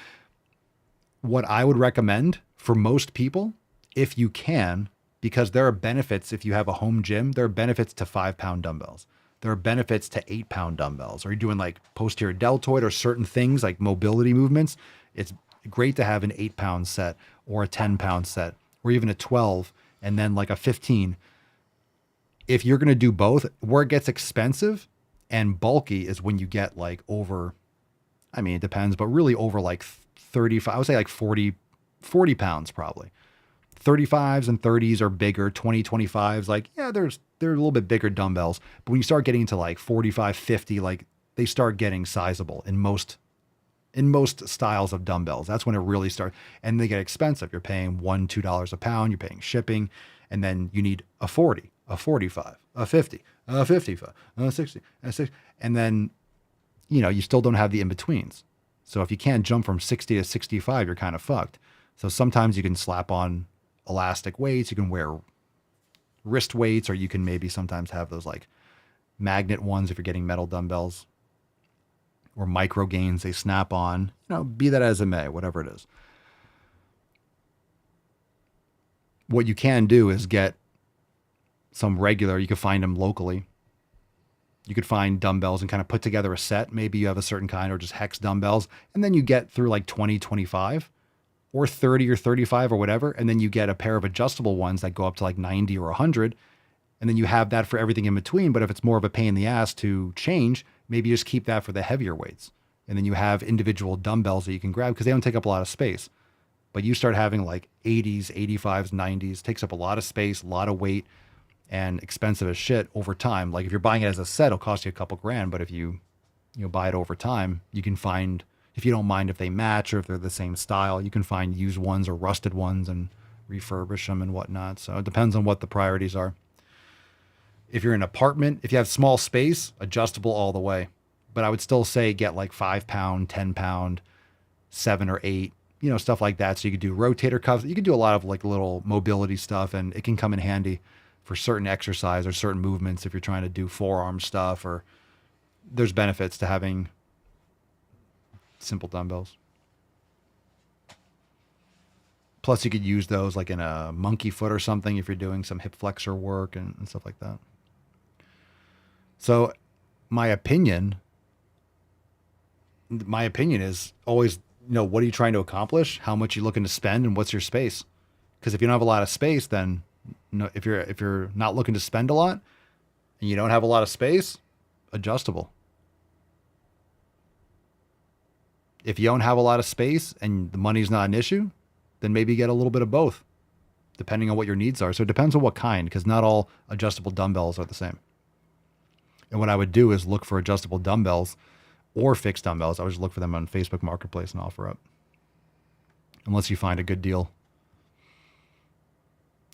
what I would recommend for most people, if you can, because there are benefits if you have a home gym, there are benefits to 5-pound dumbbells. There are benefits to 8-pound dumbbells. Or you're doing like posterior deltoid or certain things like mobility movements. It's great to have an 8-pound set or a 10-pound set or even a 12 and then like a 15. If you're going to do both, where it gets expensive and bulky is when you get like over, I mean, it depends, but really over like 35, I would say like 40 pounds probably. 35s and 30s are bigger. 25s, like, yeah, they're a little bit bigger dumbbells. But when you start getting to like 45, 50, like they start getting sizable in most styles of dumbbells. That's when it really starts. And they get expensive. You're paying $1, $2 a pound. You're paying shipping. And then you need a 40. a 45, a 50, a 55, a 60, a 60. And then, you still don't have the in-betweens. So if you can't jump from 60 to 65, you're kind of fucked. So sometimes you can slap on elastic weights. You can wear wrist weights, or you can maybe sometimes have those like magnet ones if you're getting metal dumbbells, or micro gains they snap on. Be that as it may, whatever it is. What you can do is get some regular, you can find them locally. You could find dumbbells and kind of put together a set. Maybe you have a certain kind, or just hex dumbbells. And then you get through like 20, 25 or 30 or 35 or whatever. And then you get a pair of adjustable ones that go up to like 90 or 100. And then you have that for everything in between. But if it's more of a pain in the ass to change, maybe you just keep that for the heavier weights. And then you have individual dumbbells that you can grab because they don't take up a lot of space. But you start having like 80s, 85s, 90s, takes up a lot of space, a lot of weight, and expensive as shit over time. Like if you're buying it as a set, it'll cost you a couple grand. But if you buy it over time, you can find, if you don't mind if they match or if they're the same style, you can find used ones or rusted ones and refurbish them and whatnot. So it depends on what the priorities are. If you're in an apartment, if you have small space, adjustable all the way. But I would still say get like 5 pound, 10 pound, 7 or 8, stuff like that. So you could do rotator cuffs. You could do a lot of like little mobility stuff, and it can come in handy for certain exercise or certain movements if you're trying to do forearm stuff, or there's benefits to having simple dumbbells. Plus you could use those like in a monkey foot or something if you're doing some hip flexor work and stuff like that. So my opinion is always, what are you trying to accomplish? How much you looking to spend, and what's your space? Because if you don't have a lot of space, then if you're not looking to spend a lot and you don't have a lot of space, adjustable. If you don't have a lot of space and the money's not an issue, then maybe get a little bit of both, depending on what your needs are. So it depends on what kind, because not all adjustable dumbbells are the same. And what I would do is look for adjustable dumbbells or fixed dumbbells. I would just look for them on Facebook Marketplace and offer up, unless you find a good deal.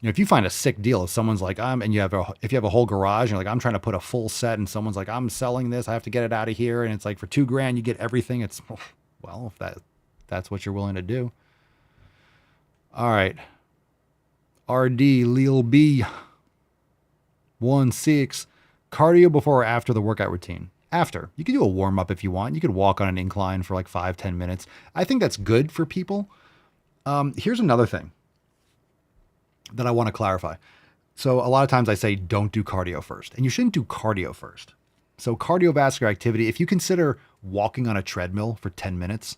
If you find a sick deal, if someone's like, if you have a whole garage and you're like, I'm trying to put a full set, and someone's like, I'm selling this, I have to get it out of here, and it's like for $2,000 you get everything. It's, well, if that's what you're willing to do. All right. RD Lil B 16, cardio before or after the workout routine? After. You can do a warm up if you want. You could walk on an incline for like 5-10 minutes. I think that's good for people. Here's another thing that I want to clarify. So a lot of times I say don't do cardio first, and you shouldn't do cardio first. So cardiovascular activity, if you consider walking on a treadmill for 10 minutes,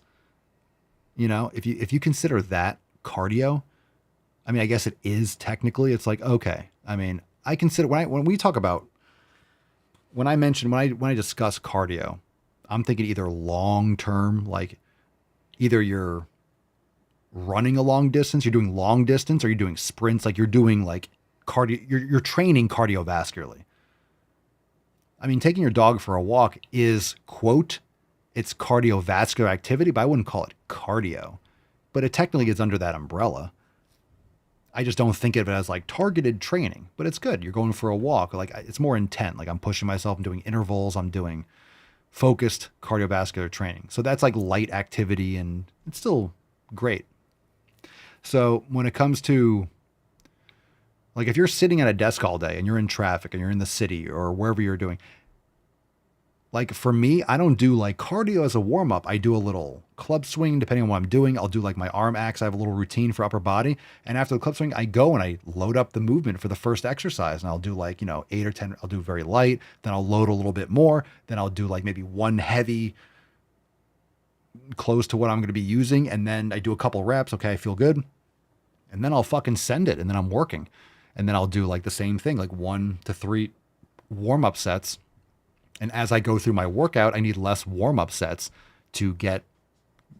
if you consider that cardio, I mean, I guess it is technically, it's like, okay. I mean, I consider when I discuss cardio, I'm thinking either long term, like either you're running a long distance, you're doing long distance, or you're doing sprints, like you're doing like cardio, you're training cardiovascularly. I mean, taking your dog for a walk is, quote, it's cardiovascular activity, but I wouldn't call it cardio. But it technically is under that umbrella. I just don't think of it as like targeted training, but it's good. You're going for a walk. Like it's more intent. Like I'm pushing myself, I'm doing intervals, I'm doing focused cardiovascular training. So that's like light activity, and it's still great. So when it comes to, like, if you're sitting at a desk all day and you're in traffic and you're in the city or wherever you're doing, like for me, I don't do like cardio as a warm up. I do a little club swing depending on what I'm doing. I'll do like my arm axe. I have a little routine for upper body. And after the club swing, I go and I load up the movement for the first exercise. And I'll do like, 8 or 10, I'll do very light. Then I'll load a little bit more. Then I'll do like maybe one heavy close to what I'm going to be using. And then I do a couple reps. Okay, I feel good. And then I'll fucking send it. And then I'm working. And then I'll do like the same thing, like 1 to 3 warm-up sets. And as I go through my workout, I need less warm-up sets to get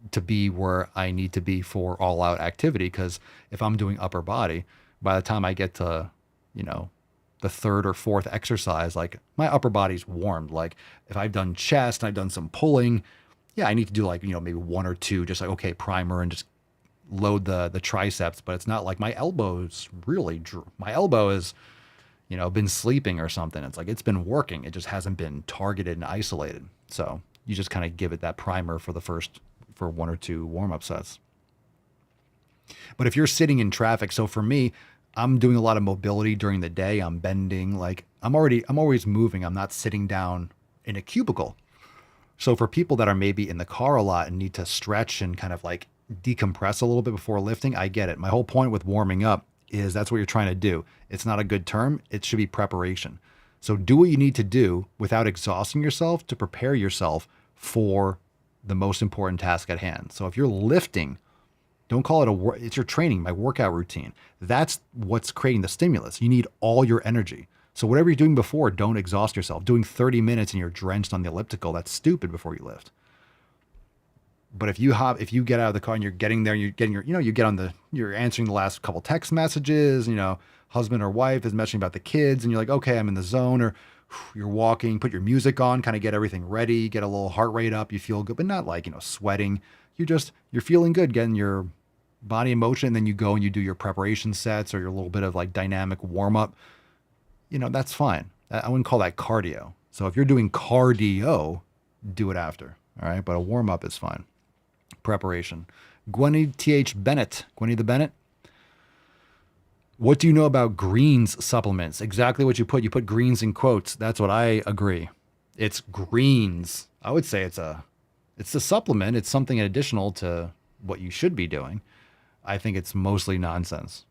to be where I need to be for all-out activity. Because if I'm doing upper body, by the time I get to, the third or fourth exercise, like my upper body's warmed. Like if I've done chest and I've done some pulling, yeah, I need to do like, maybe 1 or 2, just like, okay, primer and just load the triceps. But it's not like my elbow's really, my elbow is, been sleeping or something. It's like it's been working. It just hasn't been targeted and isolated. So you just kind of give it that primer for for 1 or 2 warm-up sets. But if you're sitting in traffic, so for me, I'm doing a lot of mobility during the day. I'm bending, like I'm always moving. I'm not sitting down in a cubicle. So for people that are maybe in the car a lot and need to stretch and kind of like decompress a little bit before lifting, I get it. My whole point with warming up is that's what you're trying to do. It's not a good term. It should be preparation. So do what you need to do without exhausting yourself to prepare yourself for the most important task at hand. So if you're lifting, don't call it it's your training, my workout routine. That's what's creating the stimulus. You need all your energy. So whatever you're doing before, don't exhaust yourself. Doing 30 minutes and you're drenched on the elliptical, that's stupid before you lift. But if you get out of the car and you're getting there, you're answering the last couple text messages, husband or wife is messaging about the kids and you're like, okay, I'm in the zone, or you're walking, put your music on, kind of get everything ready, get a little heart rate up, you feel good, but not like, sweating. You're feeling good, getting your body in motion. And then you go and you do your preparation sets or your little bit of like dynamic warm up. That's fine. I wouldn't call that cardio. So if you're doing cardio, do it after. All right. But a warm up is fine. Preparation. Gwenny T.H. Bennett. Gwenny the Bennett. What do you know about greens supplements? Exactly what you put. You put greens in quotes. That's what I agree. It's greens. I would say it's a supplement. It's something additional to what you should be doing. I think it's mostly nonsense.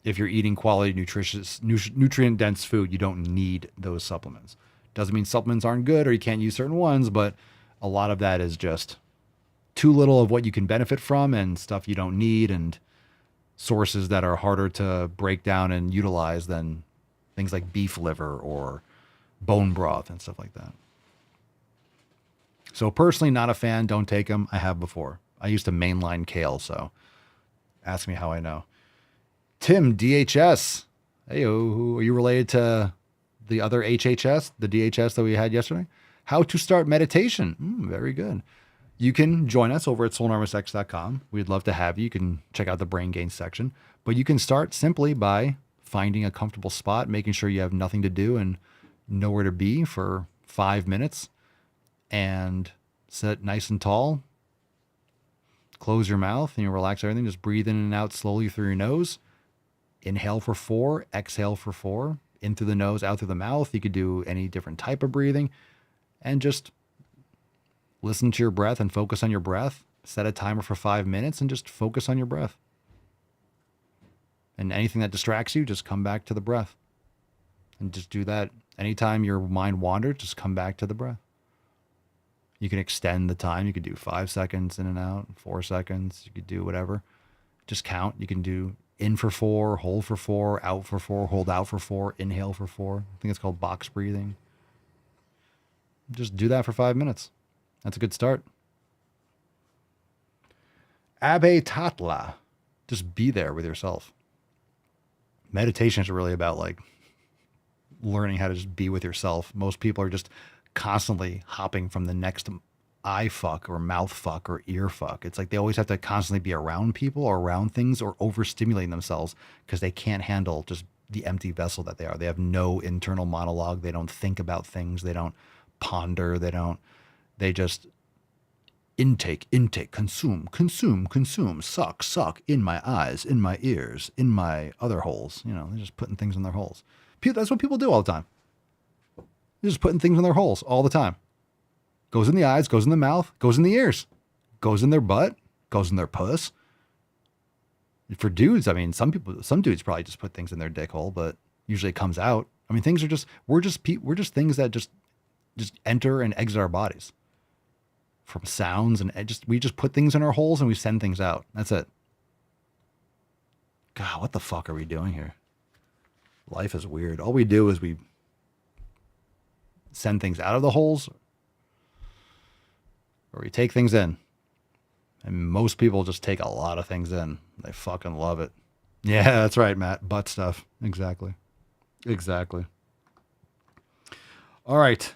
If you're eating quality, nutritious, nutrient-dense food, you don't need those supplements. Doesn't mean supplements aren't good or you can't use certain ones, but a lot of that is just too little of what you can benefit from and stuff you don't need and sources that are harder to break down and utilize than things like beef liver or bone broth and stuff like that. So personally, not a fan. Don't take them. I have before. I used to mainline kale, so ask me how I know. Tim, DHS. Hey, are you related to the other HHS, the DHS that we had yesterday? How to start meditation. Very good. You can join us over at SwolleNeRvousX.com. We'd love to have you. You can check out the brain gain section. But you can start simply by finding a comfortable spot, making sure you have nothing to do and nowhere to be for 5 minutes. And sit nice and tall. Close your mouth and you relax everything. Just breathe in and out slowly through your nose. Inhale for 4, exhale for 4, in through the nose, out through the mouth. You could do any different type of breathing and just listen to your breath and focus on your breath. Set a timer for 5 minutes and just focus on your breath. And anything that distracts you, just come back to the breath. And just do that. Anytime your mind wanders, just come back to the breath. You can extend the time. You could do 5 seconds in and out, 4 seconds. You could do whatever. Just count. You can do in for 4, hold for 4, out for 4, hold out for 4, inhale for 4. I think it's called box breathing. Just do that for 5 minutes. That's a good start. Abe Tatla. Just be there with yourself. Meditation is really about like learning how to just be with yourself. Most people are just constantly hopping from the next eye fuck or mouth fuck or ear fuck. It's like they always have to constantly be around people or around things or overstimulating themselves because they can't handle just the empty vessel that they are. They have no internal monologue. They don't think about things. They don't ponder. They just intake, consume, suck, in my eyes, in my ears, in my other holes. They're just putting things in their holes. That's what people do all the time. They're just putting things in their holes all the time. Goes in the eyes, goes in the mouth, goes in the ears, goes in their butt, goes in their puss. For dudes, I mean, some dudes probably just put things in their dick hole, but usually it comes out. I mean, things are just, we're just things that just enter and exit our bodies from sounds, and we just put things in our holes and we send things out. That's it. God, what the fuck are we doing here? Life is weird. All we do is we send things out of the holes, or we take things in. And most people just take a lot of things in. They fucking love it. Yeah, that's right, Matt. Butt stuff. Exactly. All right.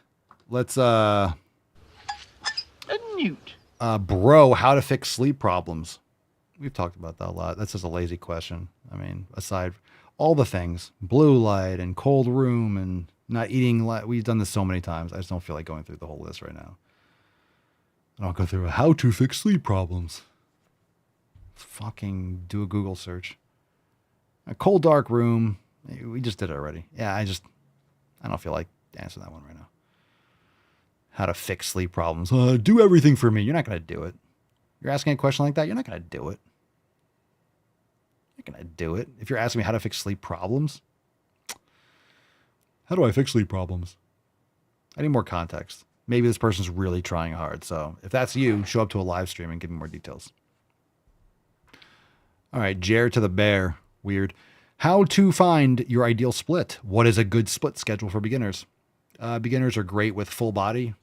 Let's bro, how to fix sleep problems. We've talked about that a lot. That's just a lazy question. I mean, all the things, blue light and cold room and not eating. We've done this so many times. I just don't feel like going through the whole list right now. I'll go through how to fix sleep problems. Fucking do a Google search. A cold, dark room. We just did it already. Yeah, I don't feel like answering that one right now. How to fix sleep problems. Do everything for me. You're not going to do it. You're asking a question like that, you're not going to do it. You're going to do it. If you're asking me how to fix sleep problems, how do I fix sleep problems? I need more context. Maybe this person's really trying hard. So if that's you, show up to a live stream and give me more details. All right, Jer to the bear. Weird. How to find your ideal split. What is a good split schedule for beginners? Beginners are great with full body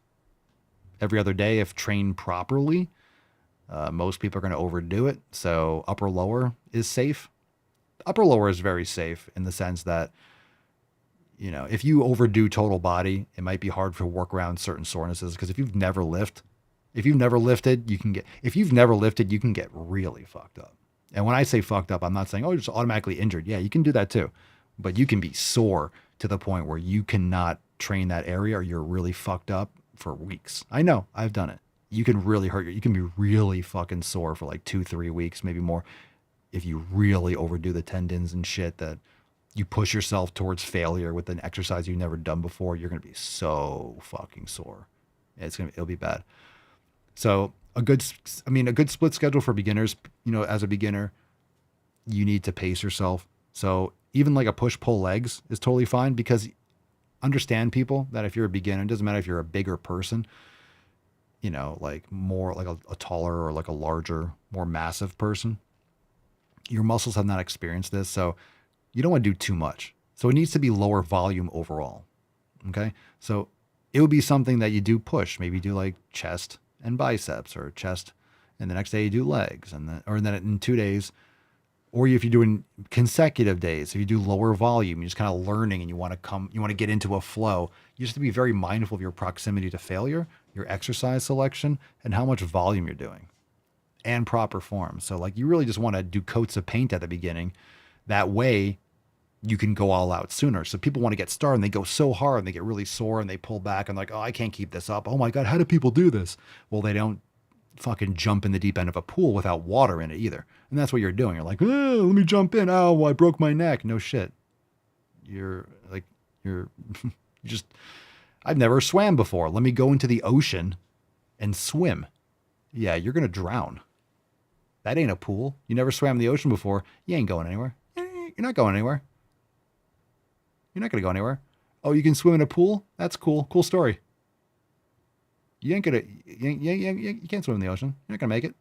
every other day if trained properly. Most people are going to overdo it. So upper lower is safe. Upper lower is very safe in the sense that, you know, if you overdo total body, it might be hard to work around certain sorenesses. Because if you've never lifted, you can get really fucked up. And when I say fucked up, I'm not saying, oh, you're just automatically injured. Yeah, you can do that too. But you can be sore to the point where you cannot train that area or you're really fucked up for weeks. I know, I've done it. You can really hurt you can be really fucking sore for like 2-3 weeks, maybe more, if you really overdo the tendons and shit that you push yourself towards failure with an exercise you've never done before. You're going to be so fucking sore. It'll be bad. So a good split schedule for beginners, you know, as a beginner, you need to pace yourself. So even like a push-pull legs is totally fine, because understand, people, that if you're a beginner, it doesn't matter if you're a bigger person, you know, like more like a taller or like a larger, more massive person, your muscles have not experienced this. So you don't want to do too much. So it needs to be lower volume overall. Okay. So it would be something that you do push, maybe do like chest and biceps, or chest, and the next day you do legs, and then in 2 days, or if you're doing consecutive days, if you do lower volume, you're just kind of learning and you want to get into a flow. You just have to be very mindful of your proximity to failure, your exercise selection, and how much volume you're doing, and proper form. So like, you really just want to do coats of paint at the beginning. That way you can go all out sooner. So people want to get started and they go so hard and they get really sore and they pull back and like, oh, I can't keep this up. Oh my God, how do people do this? Well, they don't fucking jump in the deep end of a pool without water in it either. And that's what you're doing. You're like, oh, let me jump in. Oh, I broke my neck. No shit. You're just, I've never swam before. Let me go into the ocean and swim. Yeah, you're going to drown. That ain't a pool. You never swam in the ocean before. You ain't going anywhere. You're not going anywhere. You're not going to go anywhere. Oh, you can swim in a pool? That's cool. Cool story. You can't swim in the ocean. You're not going to make it.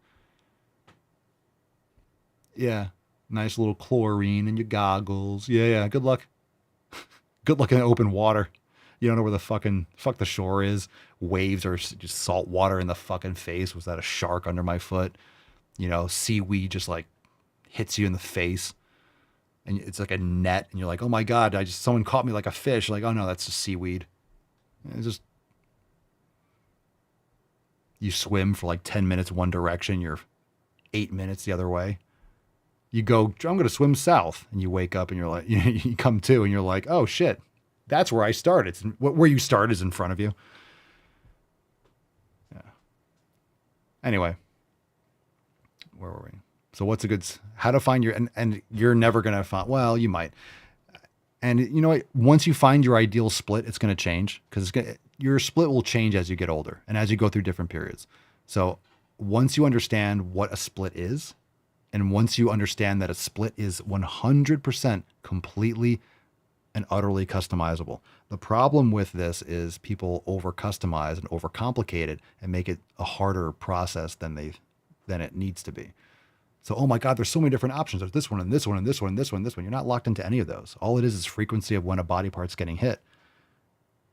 Yeah. Nice little chlorine in your goggles. Yeah. Good luck. Good luck in open water. You don't know where the fuck the shore is. Waves or just salt water in the fucking face. Was that a shark under my foot? You know, seaweed just like hits you in the face. And it's like a net. And you're like, oh my God, someone caught me like a fish. Like, oh no, that's just seaweed. It's just, you swim for like 10 minutes one direction. You're 8 minutes the other way. You go, I'm going to swim south. And you wake up and you're like, you come to and you're like, oh shit, that's where I started. Where you start is in front of you. Yeah. Anyway, where were we? So what's a good, how to find your, and you're never going to find, well, you might. And you know what? Once you find your ideal split, it's going to change, because your split will change as you get older and as you go through different periods. So once you understand what a split is, and once you understand that a split is 100% completely and utterly customizable. The problem with this is people over customize and overcomplicate it and make it a harder process than it needs to be. So, oh my God, there's so many different options. There's this one and this one and this one and this one and this one. You're not locked into any of those. All it is frequency of when a body part's getting hit.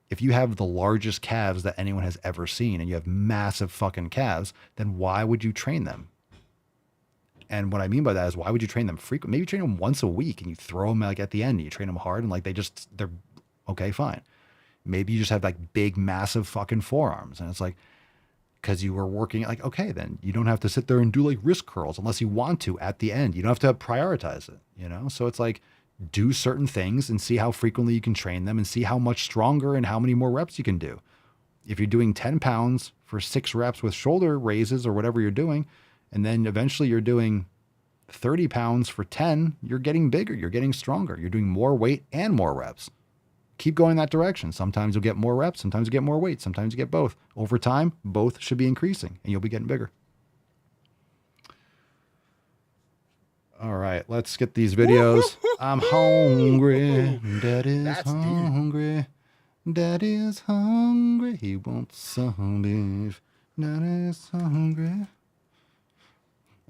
If you have the largest calves that anyone has ever seen and you have massive fucking calves, then why would you train them? And what I mean by that is, why would you train them frequently? Maybe you train them once a week and you throw them like at the end and you train them hard and like they're okay, fine. Maybe you just have like big, massive fucking forearms. And it's like, because you were working, like, okay, then you don't have to sit there and do like wrist curls unless you want to at the end. You don't have to prioritize it, you know? So it's like, do certain things and see how frequently you can train them and see how much stronger and how many more reps you can do. If you're doing 10 pounds for 6 reps with shoulder raises or whatever you're doing, and then eventually you're doing 30 pounds for 10, you're getting bigger, you're getting stronger, you're doing more weight and more reps. Keep going that direction. Sometimes you'll get more reps, sometimes you get more weight, sometimes you get both. Over time, both should be increasing and you'll be getting bigger. All right, let's get these videos. I'm hungry. Daddy's hungry. Daddy's hungry. He wants some beef. Daddy's hungry.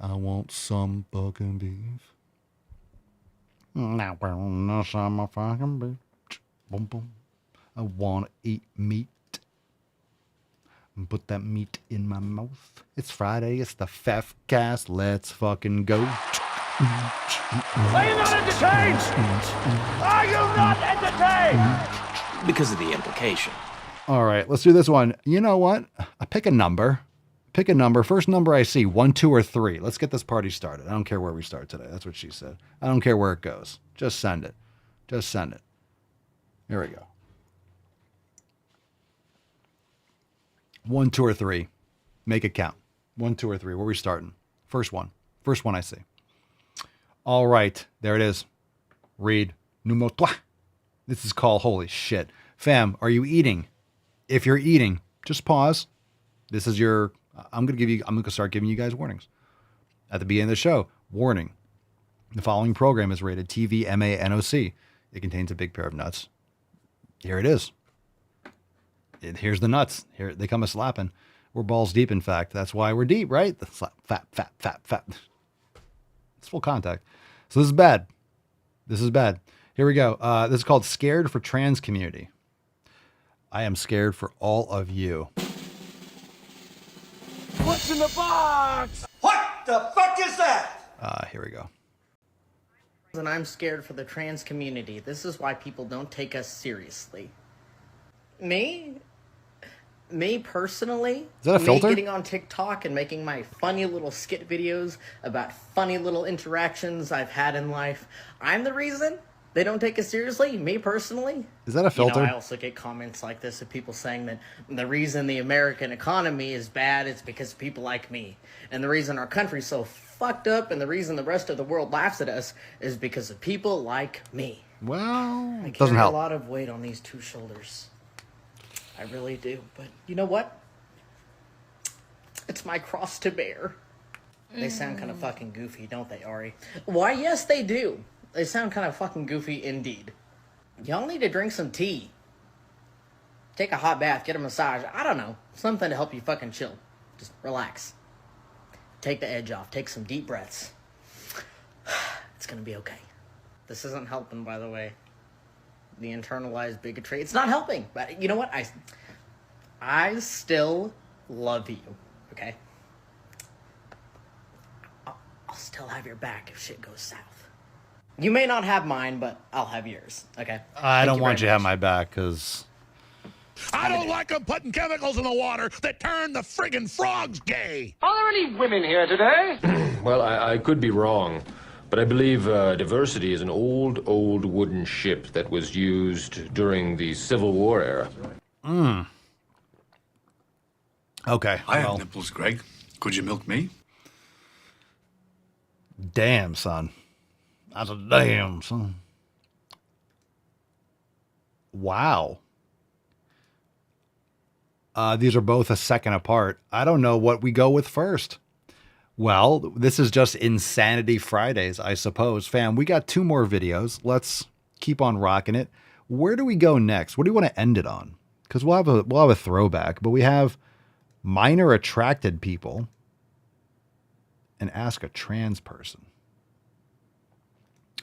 I want some fucking beef. Now I want some fucking beef. Boom, boom. I want to eat meat. And put that meat in my mouth. It's Friday. It's the Fefcast. Let's fucking go. Are you not entertained? Are you not entertained? Because of the implication. All right, let's do this one. You know what? I pick a number. Pick a number. First number I see, 1, 2, or 3. Let's get this party started. I don't care where we start today. That's what she said. I don't care where it goes. Just send it. Just send it. Here we go. 1, 2, or 3. Make it count. 1, 2, or 3. Where are we starting? First one. First one I see. All right. There it is. Read. Numéro 3. This is called holy shit. Fam, are you eating? If you're eating, just pause. This is your... I'm going to start giving you guys warnings. At the beginning of the show, warning. The following program is rated TV MANOC. It contains a big pair of nuts. Here it is. Here's the nuts. Here they come a slapping. We're balls deep, in fact. That's why we're deep, right? The slap, fat, fat, fat, fat. It's full contact. So this is bad. This is bad. Here we go. This is called Scared for Trans Community. I am scared for all of you. What's in the box? What the fuck is that? Here we go. And I'm scared for the trans community. This is why people don't take us seriously. Me personally, is that a filter? Me getting on TikTok and making my funny little skit videos about funny little interactions I've had in life. I'm the reason they don't take us seriously. Me personally. Is that a filter? I also get comments like this of people saying that the reason the American economy is bad is because of people like me. And the reason our country's so fucked up and the reason the rest of the world laughs at us is because of people like me. Well, I doesn't carry help. a lot of weight on these 2 shoulders. I really do. But you know what? It's my cross to bear. They sound kind of fucking goofy, don't they, Ari? Why, yes, they do. They sound kind of fucking goofy indeed. Y'all need to drink some tea. Take a hot bath, get a massage. I don't know. Something to help you fucking chill. Just relax. Take the edge off. Take some deep breaths. It's gonna be okay. This isn't helping, by the way. The internalized bigotry. It's not helping. But you know what? I still love you. Okay? I'll still have your back if shit goes south. You may not have mine, but I'll have yours. Okay? I don't want you to have my back because... I don't like them putting chemicals in the water that turn the friggin' frogs gay. Are there any women here today? Well, I could be wrong, but I believe diversity is an old wooden ship that was used during the Civil War era. Okay. I have nipples, Greg. Could you milk me? Damn, son. That's a damn, son. Wow. These are both a second apart. I don't know what we go with first. Well, this is just Insanity Fridays, I suppose. Fam, we got 2 more videos. Let's keep on rocking it. Where do we go next? What do you want to end it on? Because we'll have a throwback, but we have minor attracted people and ask a trans person.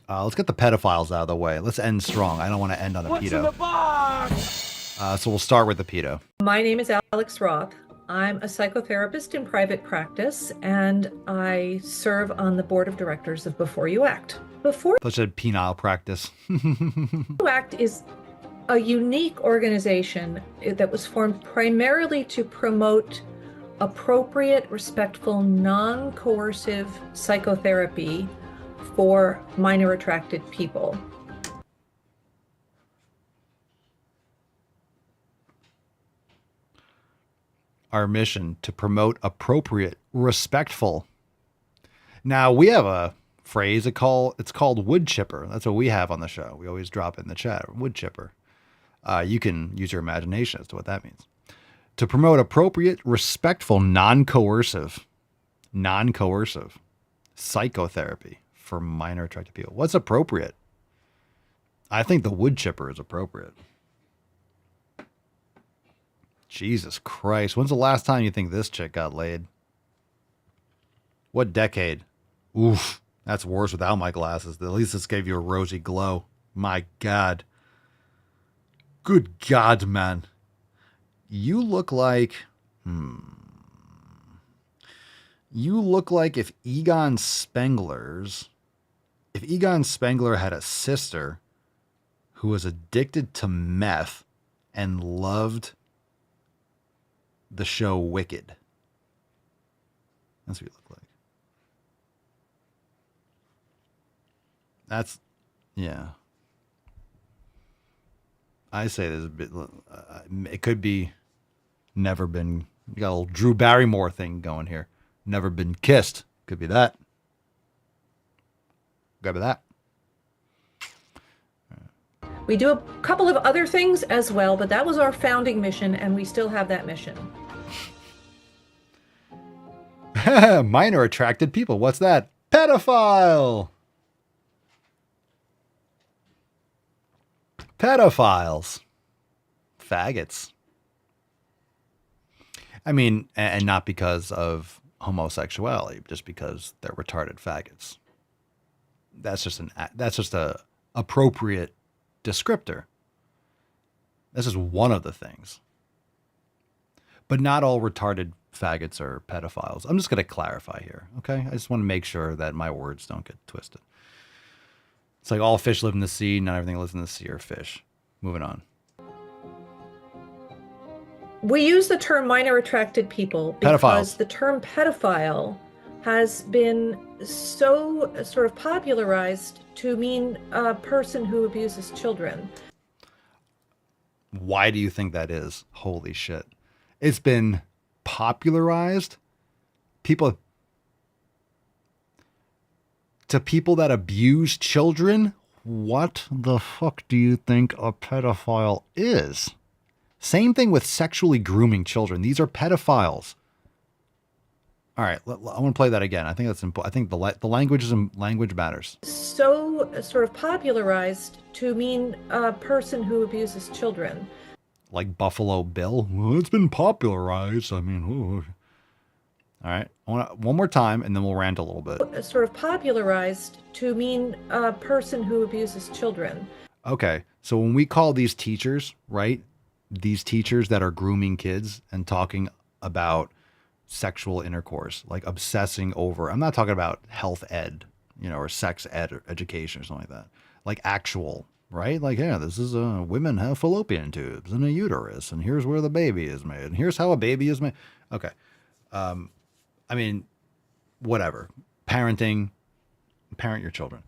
Let's get the pedophiles out of the way. Let's end strong. I don't want to end on a What's pedo. in the box? So we'll start with the pedo. My name is Alex Roth. I'm a psychotherapist in private practice, and I serve on the board of directors of Before You Act. Before Such a penile practice. You Act is a unique organization that was formed primarily to promote appropriate, respectful, non-coercive psychotherapy for minor attracted people. our mission to promote appropriate, respectful. Now, we have a phrase, it's called Woodchipper. That's what we have on the show. We always drop it in the chat, Woodchipper. You can use your imagination as to what that means. To promote appropriate, respectful, non-coercive psychotherapy for minor attracted people. What's appropriate? I think the Woodchipper is appropriate. Jesus Christ. When's the last time you think this chick got laid? What decade? Oof. That's worse without my glasses. At least this gave you a rosy glow. My God. Good God, man. You look like... You look like if Egon Spengler had a sister who was addicted to meth and loved the show Wicked. That's what you look like. That's, yeah. I say there's a bit, it could be never been, you got a little Drew Barrymore thing going here. Never been kissed. Could be that. Could be that. We do a couple of other things as well, but that was our founding mission, and we still have that mission. Minor attracted people. What's that? Pedophile. Pedophiles. Faggots. I mean, and not because of homosexuality, just because they're retarded faggots. That's just a appropriate descriptor. This is one of the things. But not all retarded faggots are pedophiles. I'm just going to clarify here, okay? I just want to make sure that my words don't get twisted. It's like all fish live in the sea, not everything that lives in the sea are fish. Moving on. We use the term minor attracted people because the term pedophile has been so sort of popularized to mean a person who abuses children. Why do you think that is? Holy shit. It's been popularized. People that abuse children? What the fuck do you think a pedophile is? Same thing with sexually grooming children. These are pedophiles. All right, I want to play that again. I think that's important. I think the language matters. So sort of popularized to mean a person who abuses children. Like Buffalo Bill. Well, it's been popularized. I mean, ooh. All right, one more time, and then we'll rant a little bit. Sort of popularized to mean a person who abuses children. Okay, so when we call these teachers, right? These teachers that are grooming kids and talking about sexual intercourse, like obsessing over, I'm not talking about health ed, or sex ed or education or something like that. Like actual, right? Like, yeah, this is women have fallopian tubes and a uterus, and here's where the baby is made, and here's how a baby is made. Okay. I mean, whatever. Parenting, parent your children.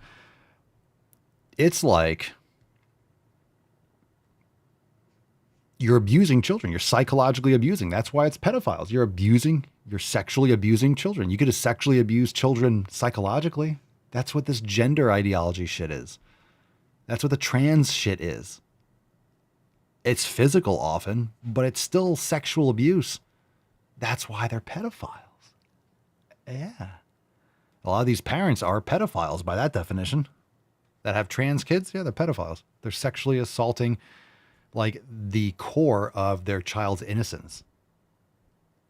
It's like you're abusing children. You're psychologically abusing. That's why it's pedophiles. You're sexually abusing children. You could have sexually abused children psychologically. That's what this gender ideology shit is. That's what the trans shit is. It's physical often, but it's still sexual abuse. That's why they're pedophiles. Yeah. A lot of these parents are pedophiles by that definition. That have trans kids, yeah, they're pedophiles. They're sexually assaulting like the core of their child's innocence.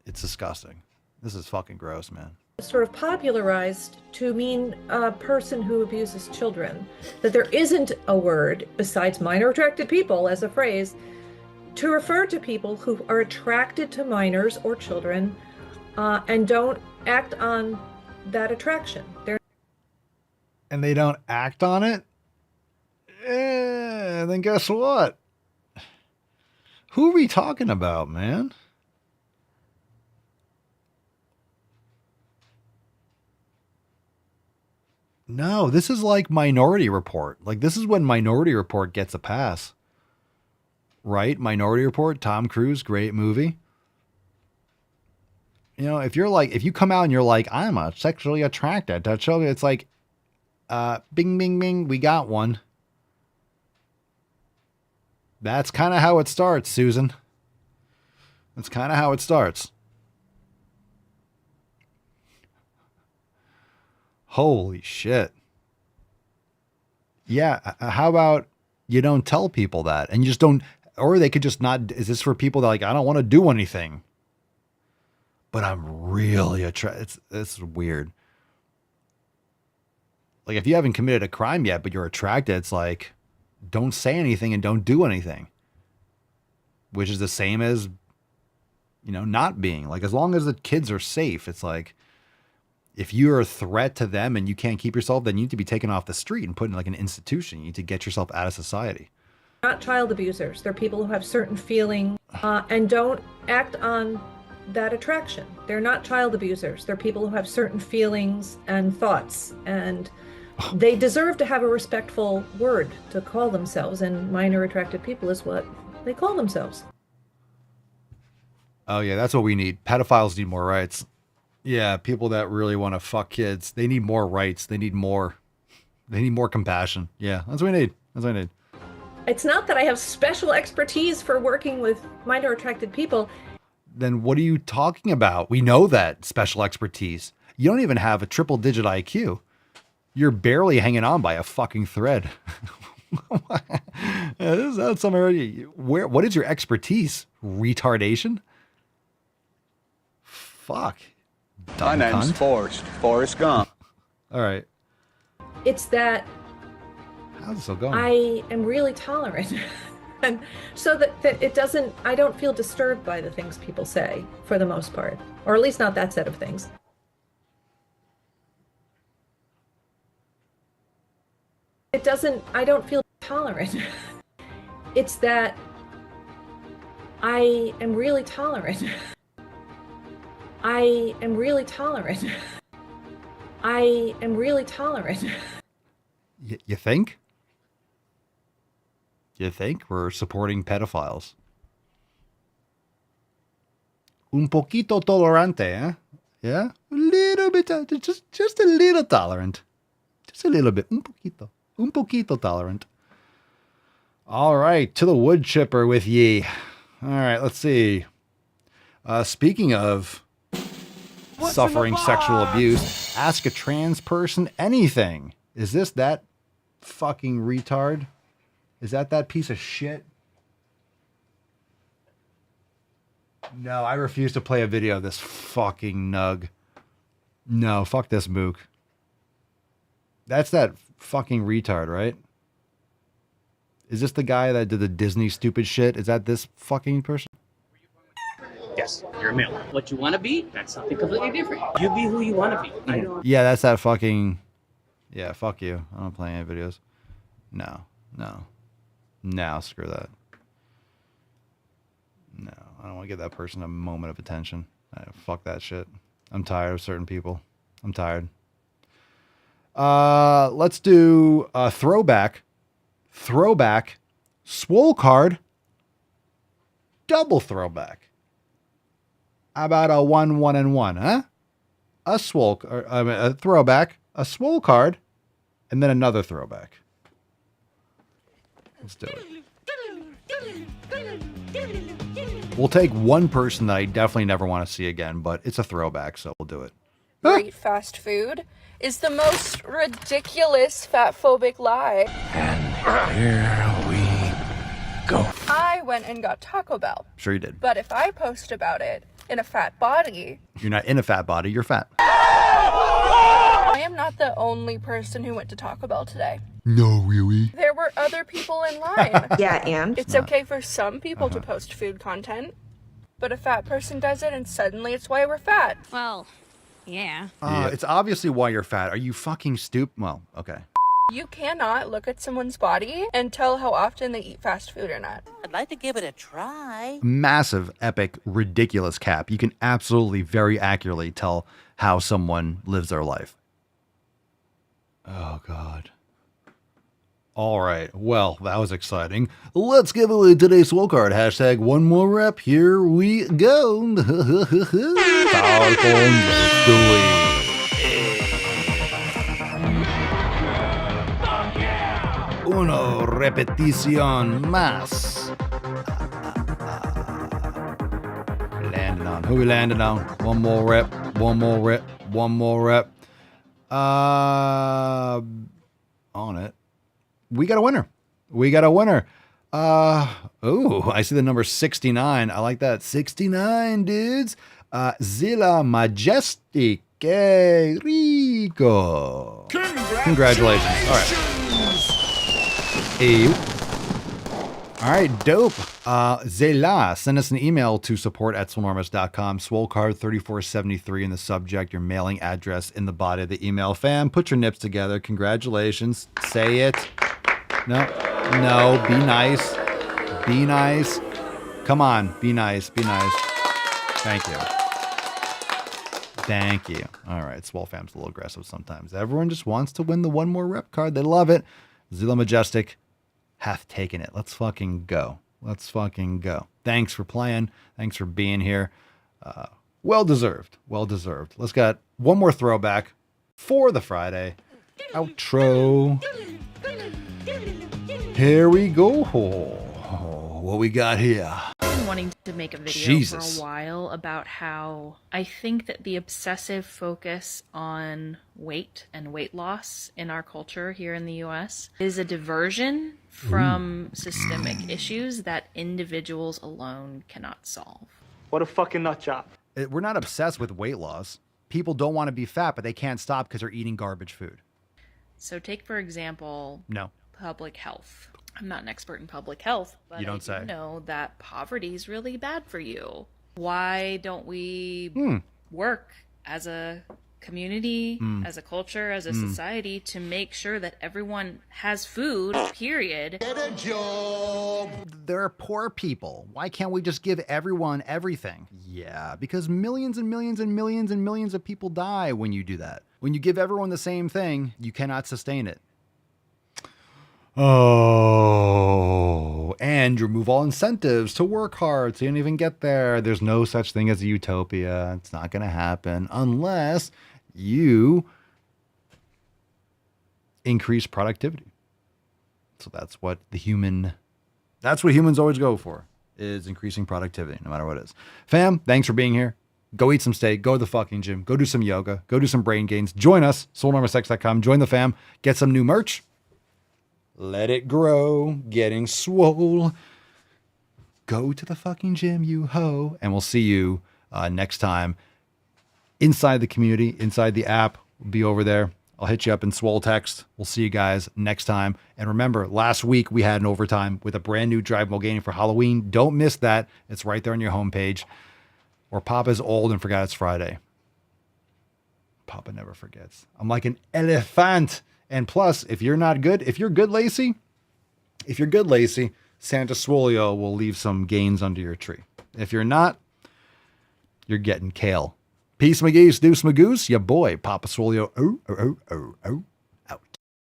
It's disgusting. This is fucking gross, man. Sort of popularized to mean a person who abuses children. That there isn't a word besides minor attracted people as a phrase to refer to people who are attracted to minors or children and don't act on that attraction. And they don't act on it? Then guess what? Who are we talking about, man? No, this is like Minority Report. Like, this is when Minority Report gets a pass. Right? Minority Report, Tom Cruise, great movie. You know, if you come out and you're like, I'm sexually attracted to children, it's like, bing, bing, bing, we got one. That's kind of how it starts, Susan. That's kind of how it starts. Holy shit. Yeah, how about you don't tell people that and you just don't, or they could just not, is this for people that like, I don't want to do anything, but I'm really attracted. It's weird. Like if you haven't committed a crime yet, but you're attracted, it's like, don't say anything and don't do anything, which is the same as, you know, not being like, as long as the kids are safe, it's like, if you're a threat to them and you can't keep yourself, then you need to be taken off the street and put in like an institution. You need to get yourself out of society. Not child abusers. They're people who have certain feelings and don't act on that attraction. They're not child abusers. They're people who have certain feelings and thoughts, and they deserve to have a respectful word to call themselves, and minor attracted people is what they call themselves. Oh yeah, that's what we need. Pedophiles need more rights. Yeah, people that really want to fuck kids, they need more rights. They need more compassion. Yeah, that's what we need. That's what I need. It's not that I have special expertise for working with minor attracted people. Then what are you talking about? We know that special expertise. You don't even have a triple-digit IQ. You're barely hanging on by a fucking thread. That's something. What is your expertise? Retardation? Fuck. My name's Forrest Gump. All right. It's that how's this all going? I am really tolerant. And so that it doesn't, I don't feel disturbed by the things people say for the most part, or at least not that set of things. It doesn't, I don't feel tolerant. It's that I am really tolerant. I am really tolerant. I am really tolerant. You think? You think we're supporting pedophiles? Un poquito tolerante, eh? Yeah? A little bit, just a little tolerant. Just a little bit. Un poquito. Un poquito tolerant. All right, to the Woodchipper with ye. All right, let's see. Speaking of suffering sexual abuse, ask a trans person anything. Is this that fucking retard? Is that piece of shit? No, I refuse to play a video of this fucking nug. No, fuck this mook. That's that fucking retard, right? Is this the guy that did the Disney stupid shit? Is that this fucking person? Yes, you're a male. What you want to be, that's something completely different. You be who you want to be. I don't. Yeah, that's that fucking... Yeah, fuck you. I don't play any videos. No. No, screw that. No, I don't want to give that person a moment of attention. Fuck that shit. I'm tired of certain people. I'm tired. Let's do a throwback. Swole card. Double throwback. How about a 1, 1, and 1, huh? A throwback, a swole card, and then another throwback. Let's do it. We'll take one person that I definitely never want to see again, but it's a throwback, so we'll do it. Great fast food is the most ridiculous fat-phobic lie. And here we go. I went and got Taco Bell. Sure you did. But if I post about it in a fat body... You're not in a fat body, you're fat. I am not the only person who went to Taco Bell today. No, really? There were other people in line. Yeah, and? It's okay for some people to post food content, but a fat person does it and suddenly it's why we're fat. Well, yeah. It's obviously why you're fat. Are you fucking stupid? Well, okay. You cannot look at someone's body and tell how often they eat fast food or not. I'd like to give it a try. Massive, epic, ridiculous cap. You can absolutely, very accurately tell how someone lives their life. Oh, God. All right. Well, that was exciting. Let's give away today's Swole card. Hashtag one more rep. Here we go. Falcon, let's do it. Uno repetición más. Landing on. Who we landing on? One more rep. One more rep. One more rep. On it. We got a winner. We got a winner. Oh, I see the number 69. I like that. 69, dudes. Zilla Majestic. Rico. Congratulations. All right. Hey. All right, dope. Zela, send us an email to support@swolenormous.com. Swole card 3473 in the subject, your mailing address in the body of the email. Fam, put your nips together. Congratulations. Say it. No, be nice. Be nice. Come on, be nice. Be nice. Thank you. Thank you. All right, Swole fam's a little aggressive sometimes. Everyone just wants to win the one more rep card. They love it. Zilla Majestic hath taken it. Let's fucking go. Let's fucking go. Thanks for playing. Thanks for being here. Well deserved. Well deserved. Let's get one more throwback for the Friday outro. Here we go. What we got here? I've been wanting to make a video for a while about how I think that the obsessive focus on weight and weight loss in our culture here in the US is a diversion from systemic issues that individuals alone cannot solve. What a fucking nut job. We're not obsessed with weight loss. People don't want to be fat, but they can't stop because they're eating garbage food. So take, for example, public health. I'm not an expert in public health, but I do know that poverty is really bad for you. Why don't we work as a community, as a culture, as a society to make sure that everyone has food, period? Get a job. They're poor people. Why can't we just give everyone everything? Yeah, because millions and millions and millions and millions of people die when you do that. When you give everyone the same thing, you cannot sustain it. Oh, and remove all incentives to work hard so you don't even get there. There's no such thing as a utopia. It's not going to happen unless you increase productivity. So that's what humans always go for, is increasing productivity, no matter what it is. Fam, thanks for being here. Go eat some steak. Go to the fucking gym. Go do some yoga. Go do some brain gains. Join us, swolenormoussex.com. Join the fam. Get some new merch. Let it grow. Getting swole. Go to the fucking gym, you ho. And we'll see you next time inside the community, inside the app. We'll be over there. I'll hit you up in Swole text. We'll see you guys next time. And remember, last week we had an overtime with a brand new Drive Mulgany for Halloween. Don't miss that. It's right there on your homepage. Or Papa's old and forgot it's Friday. Papa never forgets. I'm like an elephant. And plus, if you're good, Lacey, Santa Swolio will leave some gains under your tree. If you're not, you're getting kale. Peace, McGeese, deuce, Magoose, ya boy, Papa Swolio. Out.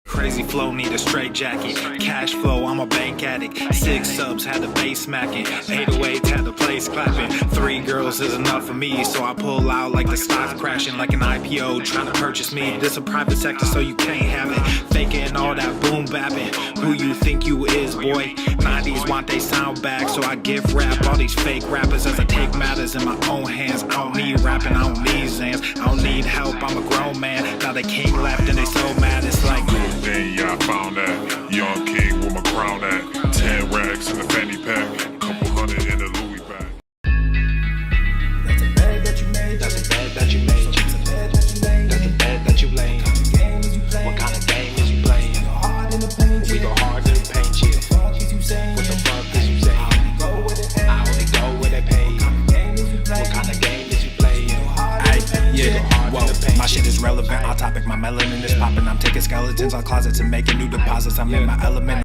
Crazy flow, need a straight jacket. Cash flow, I'm a bank addict. 6 subs, had the bass smacking. 808s, had the place clapping. 3 girls is enough for me, so I pull out like the stock's crashing. Like an IPO, trying to purchase me. This a private sector, so you can't have it. Faking all that boom bapping. Who you think you is, boy? 90s want they sound back, so I give rap all these fake rappers as I take matters in my own hands. I don't need rapping, I don't need Zans. I don't need help, I'm a grown man. Now they king left and they so mad, it's like... Then yeah, I found that young king with my crown at 10 racks in the fanny pack, couple hundred in the Louis bag. That's a bag that you made. That's a bag that you made. That's a bag that you made. That's a bag that you laid. What kind of game is you playing? We go hard in the paint. We go hard in the paint. Yeah. What the fuck is you saying? I only go where they pay. What kind of game is you playing? Yeah. Whoa, my shit is relevant. On topic, my melanin is popping. I'm taking skeletons on closets and making new deposits. I'm in my element.